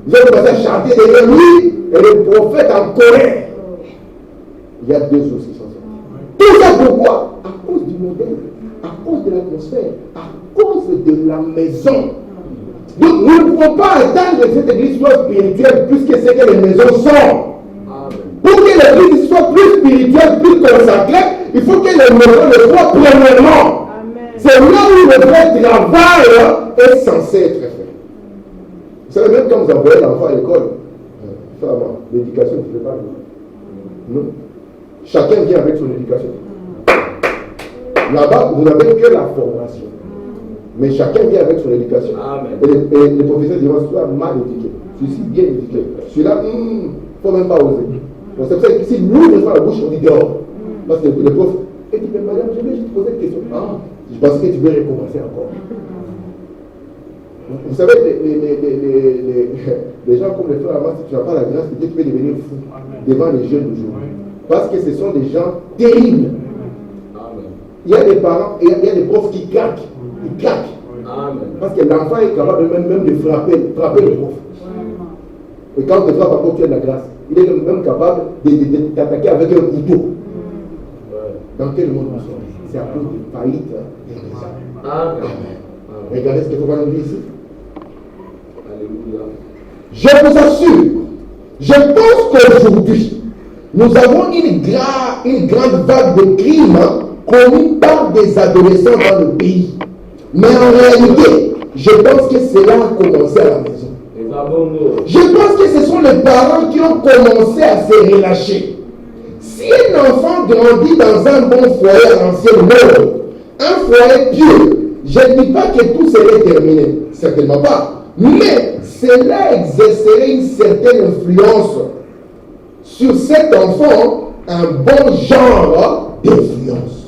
Ils ont commencé à chanter derrière lui, et le prophète en colère. Il y a 2 choses qui sont sorties. Tout ça pourquoi? À cause du modèle, à cause de l'atmosphère, à cause de la maison. Donc nous ne pouvons pas atteindre cette église soit spirituelle plus que ce que les maisons sont. Pour que l'église soit plus spirituelle, plus consacrée, il faut que les maisons le soient premièrement. C'est là où le vrai travail est censé être fait. Vous savez, même quand vous envoyez l'enfant à l'école, l'éducation ne fait pas. Non. Chacun vient avec son éducation. Là-bas, vous n'avez que la formation. Mais chacun vient avec son éducation. Et les professeurs diront, celui-là mal éduqué, celui-ci bien éduqué, celui-là, il ne faut même pas oser. Donc c'est pour ça que si nous ne pas la bouche, on dit dehors. Parce que le prof, et dit, mais madame, je vais juste poser une question. Ah, je pensais que tu veux recommencer encore. Vous savez, les gens comme les frères avant, si tu n'as pas la grâce de Dieu, tu peux devenir fou devant les jeunes d'aujourd'hui. Parce que ce sont des gens terribles. Il y a des parents, et il y a des profs qui craquent. Ils craquent. Parce que l'enfant est capable même de frapper le prof. Et quand tu frappes encore, tu as de la grâce. Il est même capable de t'attaquer avec un couteau. Dans quel monde nous sommes? C'est à cause de faillite des raisons. Amen. Regardez ce qu'il faut voir nous ici. Alléluia. Je vous assure, je pense qu'aujourd'hui, nous avons une grande vague de crimes commis par des adolescents dans le pays. Mais en réalité, je pense que cela a commencé à la maison. Je pense que ce sont les parents qui ont commencé à se relâcher. Si un enfant grandit dans un bon foyer à l'ancienne mode, un foyer pieux, je ne dis pas que tout serait terminé, certainement pas, mais cela exercerait une certaine influence sur cet enfant, un bon genre d'influence.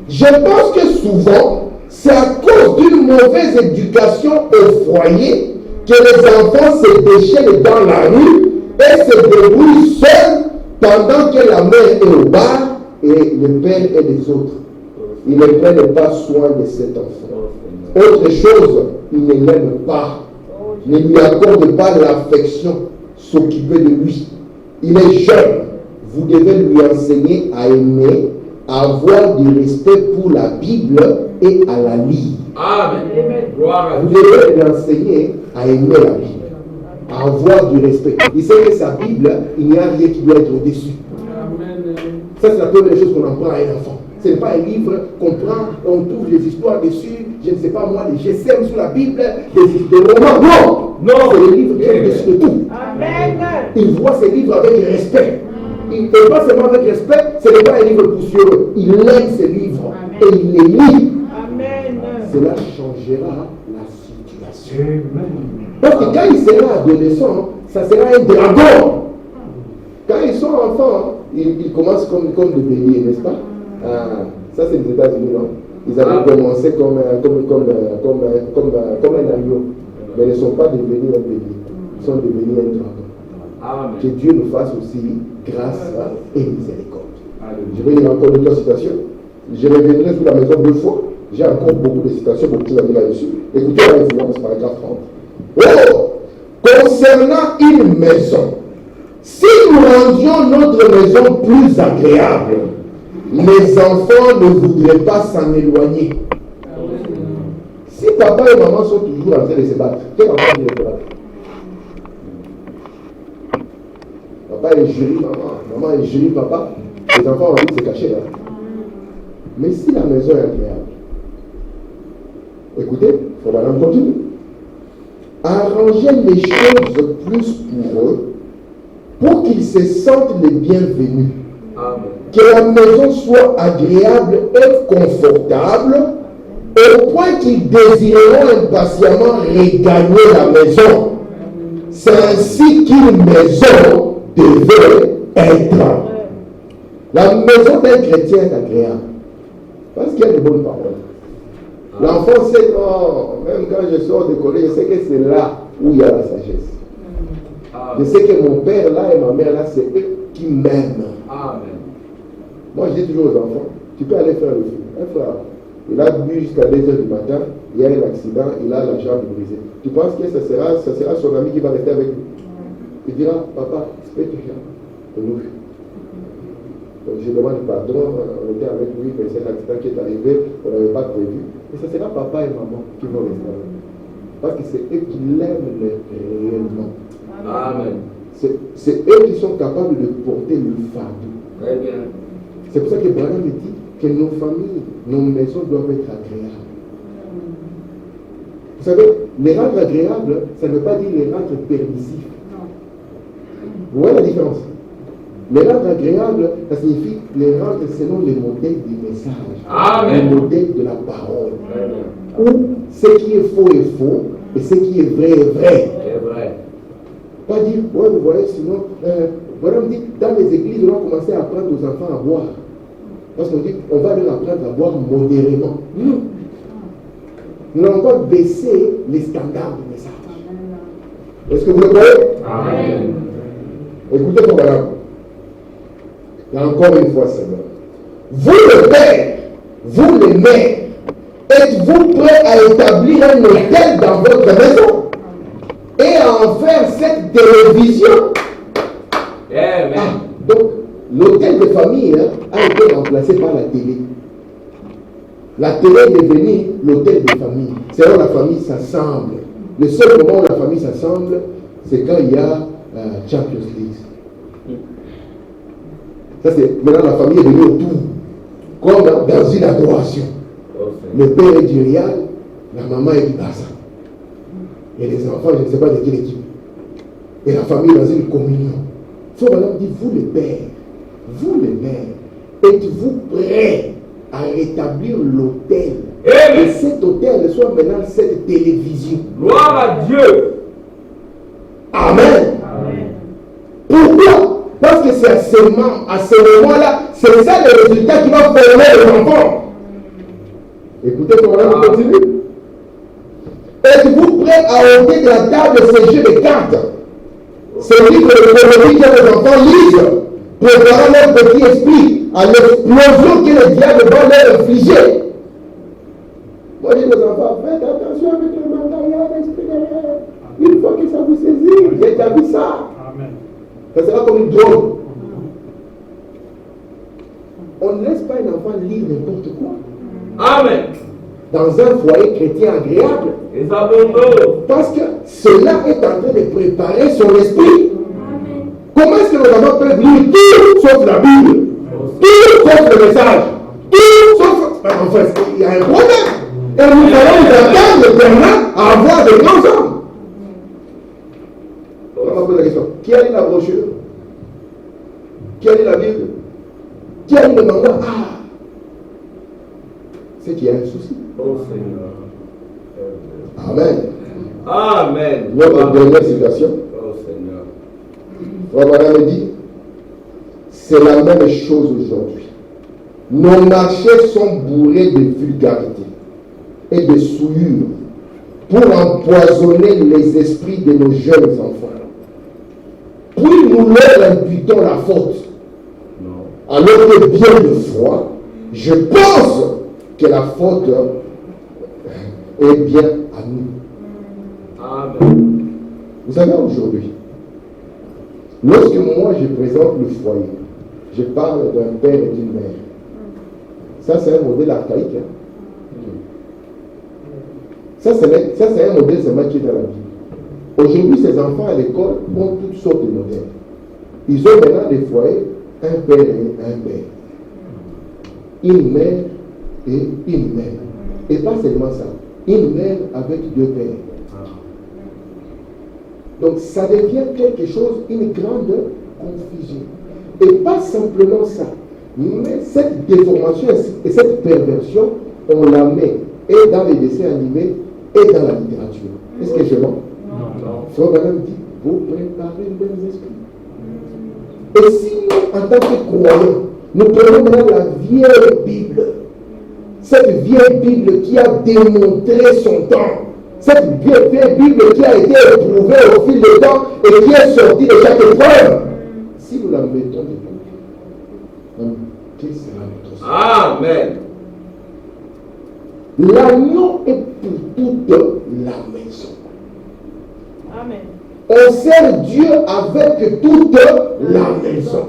Je pense que souvent, C'est à cause d'une mauvaise éducation au foyer que les enfants se déchaînent dans la rue et se débrouillent seuls pendant que la mère est au bar et le père est des autres. Ils ne prennent pas soin de cet enfant. Autre chose, ils ne l'aiment pas. Ne lui accordent pas l'affection, s'occuper de lui. Il est jeune. Vous devez lui enseigner à aimer, à avoir du respect pour la Bible et à la lire. Amen. Vous devez lui enseigner à aimer la Bible, à avoir du respect. Il sait que sa Bible, il n'y a rien qui doit être au-dessus. Ça, c'est la première chose qu'on apprend à un enfant. Ce n'est pas un livre qu'on prend, on trouve des histoires dessus, je ne sais pas moi, des GSM sur la Bible, des romans. Non! Non, c'est les livres qui sont dessus de tout. Amen. Il voit ces livres avec respect. Et pas seulement avec respect, ce n'est pas un livre poussiéreux. Il aime ces livres. Amen. Et il les lit. Amen. Cela changera la situation. Amen. Parce que quand il sera adolescent, ça sera un dragon. Quand ils sont enfants, ils commencent comme des béliers, n'est-ce pas? Ça c'est les États-Unis, non? Ils avaient commencé comme un agneau, mais ils ne sont pas devenus un bélier, ils sont devenus un dragon. Amen. Que Dieu nous fasse aussi grâce et miséricorde. Amen. Je vais lire encore d'autres citations. Je reviendrai sur la maison 2 fois. J'ai encore beaucoup de citations, beaucoup de choses à dire là-dessus. Écoutez la référence, paragraphe 30. Oh! Concernant une maison, si nous rendions notre maison plus agréable, les enfants ne voudraient pas s'en éloigner. Si papa et maman sont toujours en train de se battre, quel enfant ne se battre? Papa est joli, maman est jolie, papa. Les enfants ont envie de se cacher là. Mais si la maison est agréable, écoutez, il faut maintenant continuer. Arranger les choses plus pour eux, pour qu'ils se sentent les bienvenus. Amen. Que la maison soit agréable et confortable, au point qu'ils désireront impatiemment regagner la maison. C'est ainsi qu'une maison devait être. La maison d'un chrétien est agréable, parce qu'il y a de bonnes paroles. L'enfant sait, oh, même quand je sors de collège, je sais que c'est là où il y a la sagesse. Je sais que mon père là et ma mère là, c'est eux qui m'aiment. Amen. Moi, je dis toujours aux enfants, tu peux aller faire le film. Un frère, il a bu jusqu'à 2h du matin, il y a un accident, il a la jambe brisée. Tu penses que ça sera son ami qui va rester avec lui? Il dira, papa, c'est que tu nous. Donc je demande pardon, on était avec lui, mais c'est l'accident qui est arrivé, on n'avait pas prévu. Et ce sera papa et maman qui vont rester avec lui. Parce que c'est eux qui l'aiment réellement. Amen. C'est eux qui sont capables de porter le fardeau. Très bien. C'est pour ça que Branham dit que nos familles, nos maisons doivent être agréables. Vous savez, les rendre agréables, ça ne veut pas dire les rendre permissifs. Vous voyez la différence? Les rendre agréables, ça signifie les rendre selon les modèles du message. Amen. Le modèle de la parole. Amen. Où ce qui est faux est faux et ce qui est vrai est vrai. C'est vrai. Pas dire, ouais, vous voyez, sinon, voilà, on dit, dans les églises, on va commencer à apprendre aux enfants à boire. Parce qu'on dit, on va leur apprendre à boire modérément. Non. Nous n'allons pas baisser les standards du message. Est-ce que vous le voyez? Amen. Écoutez ton madame. Et encore une fois, Seigneur. Vous le père, vous les mères, êtes-vous prêts à établir un hôtel dans votre maison et à en faire cette télévision? Yeah, donc, l'hôtel de famille a été remplacé par la télé. La télé est devenue l'hôtel de famille. C'est là où la famille s'assemble. Le seul moment où la famille s'assemble, c'est quand il y a Champions League. Ça, c'est maintenant la famille est venue autour, comme dans une adoration. Le père est du Real, la maman est du Barça. Et les enfants, je ne sais pas de quelle équipe. Et la famille est dans une communion. Il faut maintenant dire, vous les pères, vous les mères, êtes-vous prêts à rétablir l'hôtel? Et cet hôtel soit maintenant cette télévision. Gloire à Dieu. Amen. Amen. Pourquoi? Parce que c'est à ce moment-là, c'est ça le résultat qui va former les enfants. Écoutez comment on continue. Êtes-vous prêt à ôter de la table ces jeux de cartes? Ces livres économiques que les enfants lisent, préparant leur petit esprit à l'explosion que le diable va leur infliger. Moi, je dis aux enfants, faites attention avec le manga, l'esprit derrière. Une fois que ça vous saisit, j'ai déjà vu ça. Amen. Ça sera comme une drogue. On ne laisse pas un enfant lire n'importe quoi. Amen. Dans un foyer chrétien agréable. Et ça bombe. Parce que cela est en train de préparer son esprit. Amen. Comment est-ce que nos enfants peuvent lire tout sauf la Bible? Tout sauf le message? Tout sauf... Enfin, il y a un problème. Et nous allons nous attendre l'éternel à avoir de grands hommes. On va poser la question. Qui a lu la brochure? Qui a lu la Bible? Qui a lu le mandat? Ah! C'est qu'il y a un souci. Oh Seigneur. Amen. Amen. Notre dernière citation. Oh Seigneur. Frère Madame dit, c'est la même chose aujourd'hui. Nos marchés sont bourrés de vulgarité et de souillure pour empoisonner les esprits de nos jeunes enfants. Puis nous leur imputons la faute. Non. Alors que bien de foi, je pense que la faute est bien à nous. Amen. Vous savez, aujourd'hui, lorsque moi je présente le foyer, je parle d'un père et d'une mère. Ça, c'est un modèle archaïque. Hein? Ça, c'est un modèle seulement qui est dans la Bible. Aujourd'hui, ces enfants à l'école ont toutes sortes de modèles. Ils ont maintenant des foyers, un père et un mère. Une mère et une mère. Et pas seulement ça, une mère avec deux pères. Donc ça devient quelque chose, une grande confusion. Et pas simplement ça, mais cette déformation et cette perversion, on la met et dans les dessins animés et dans la littérature. Est-ce que je mens? Non. Frère Madame dit, vous préparez les esprits. Et si nous, en tant que croyants, nous prenons maintenant la vieille Bible, cette vieille Bible qui a démontré son temps, cette vieille Bible qui a été éprouvée au fil du temps et qui est sortie de chaque épreuve, si nous la mettons de côté, quel sera notre sort? Amen. L'agneau est pour toute la maison. Amen. On sert Dieu avec toute la maison.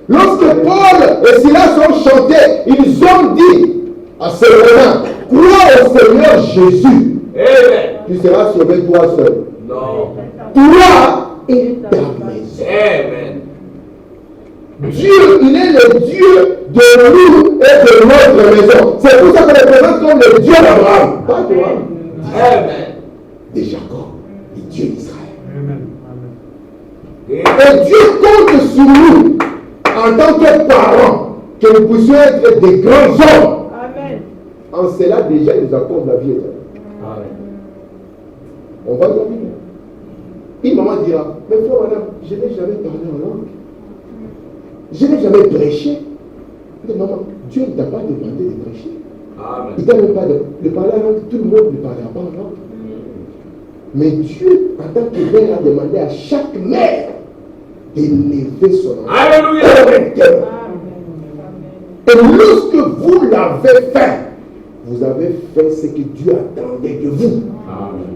Lorsque Paul et Silas ont chanté, ils ont dit à ces Romains, crois au Seigneur Jésus, Amen. tu seras sauvé toi seul. Non. Toi et ta maison. Amen. Dieu, il est le Dieu de nous et de notre maison. C'est pour ça qu'on le présente comme le Dieu d'Abraham. Pas d'Abraham. Amen. De Jacob, le Dieu d'Israël. Amen. Et Dieu compte sur nous en tant que parents que nous puissions être des grands hommes. Amen. En cela, déjà, il nous accorde la vie éternelle. Amen. On va y arriver. Une maman dira, mais frère, madame, je n'ai jamais parlé en langue. Je n'ai jamais prêché. Je dis, maman, Dieu ne t'a pas demandé de prêcher. Amen. Il ne t'a même pas de parler en langue. Tout le monde ne parlera pas en langue. Mais Dieu, en tant que mère, a demandé à chaque mère d'élever son enfant. Alléluia. Et lorsque vous l'avez fait, vous avez fait ce que Dieu attendait de vous. Amen.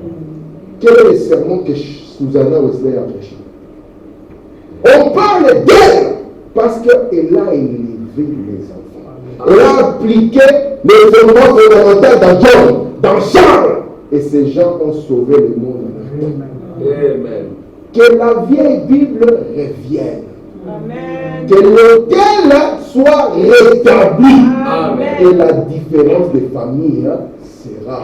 Quel est le sermon que Susanna Wesley a prêché? On parle d'elle parce qu'elle a élevé les enfants. Elle a appliqué les fondements fondamentaux dans John, dans Charles. Et ces gens ont sauvé le monde. Amen. Que la vieille Bible revienne. Amen. Que l'autel soit rétabli. Amen. Et la différence des familles sera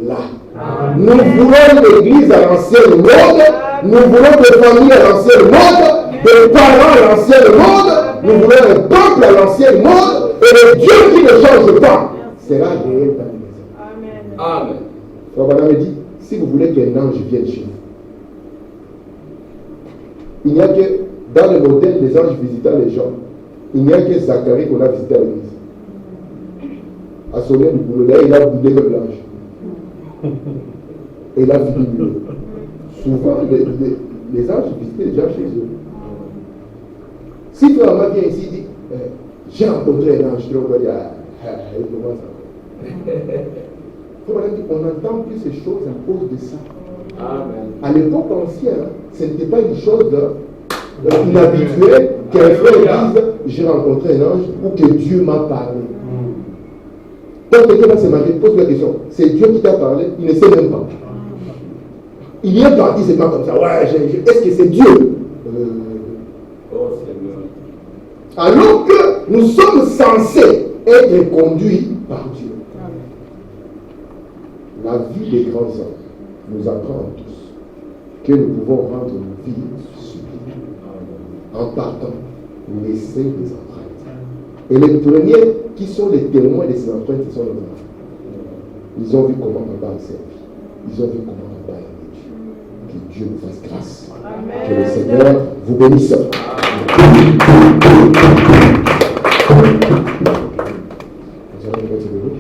là. Amen. Nous voulons l'église à l'ancienne mode, nous voulons des familles à l'ancienne mode, des parents à l'ancienne mode, nous voulons un peuple à l'ancienne mode, et le Dieu qui ne change pas sera réel dans les maisons. Amen. Amen. Frère Madame me dit, si vous voulez qu'un ange vienne chez vous, il n'y a que, dans le modèle des anges visitant les gens, il n'y a que Zacharie qu'on a visité à l'église. à sonner du boulot. Là, il a boudé comme l'âge. Et il a fini le boulot. Souvent, les anges visitaient les gens chez eux. Si Frère vient ici et dit, j'ai rencontré un ange, on va dire, comment ça? On n'entend plus ces choses à cause de ça. Amen. À l'époque ancienne, ce n'était pas une chose inhabituelle qu'un frère dise j'ai rencontré un ange ou que Dieu m'a parlé. Quand quelqu'un va se marier, pose la question, c'est Dieu qui t'a parlé, il ne sait même pas. Il y est parti, c'est pas comme ça. Ouais, est-ce que c'est Dieu? Oh Seigneur. Alors que nous sommes censés être conduits par Dieu. La vie des grands hommes nous apprend tous que nous pouvons rendre nos vies sublimes en partant laisser des empreintes. Et les premiers qui sont les témoins de ces empreintes, ce sont nos enfants. Ils ont vu comment papa a servi. Ils ont vu comment papa a aimé Dieu. Que Dieu nous fasse grâce. Amen. Que le Seigneur vous bénisse. Nous allons continuer.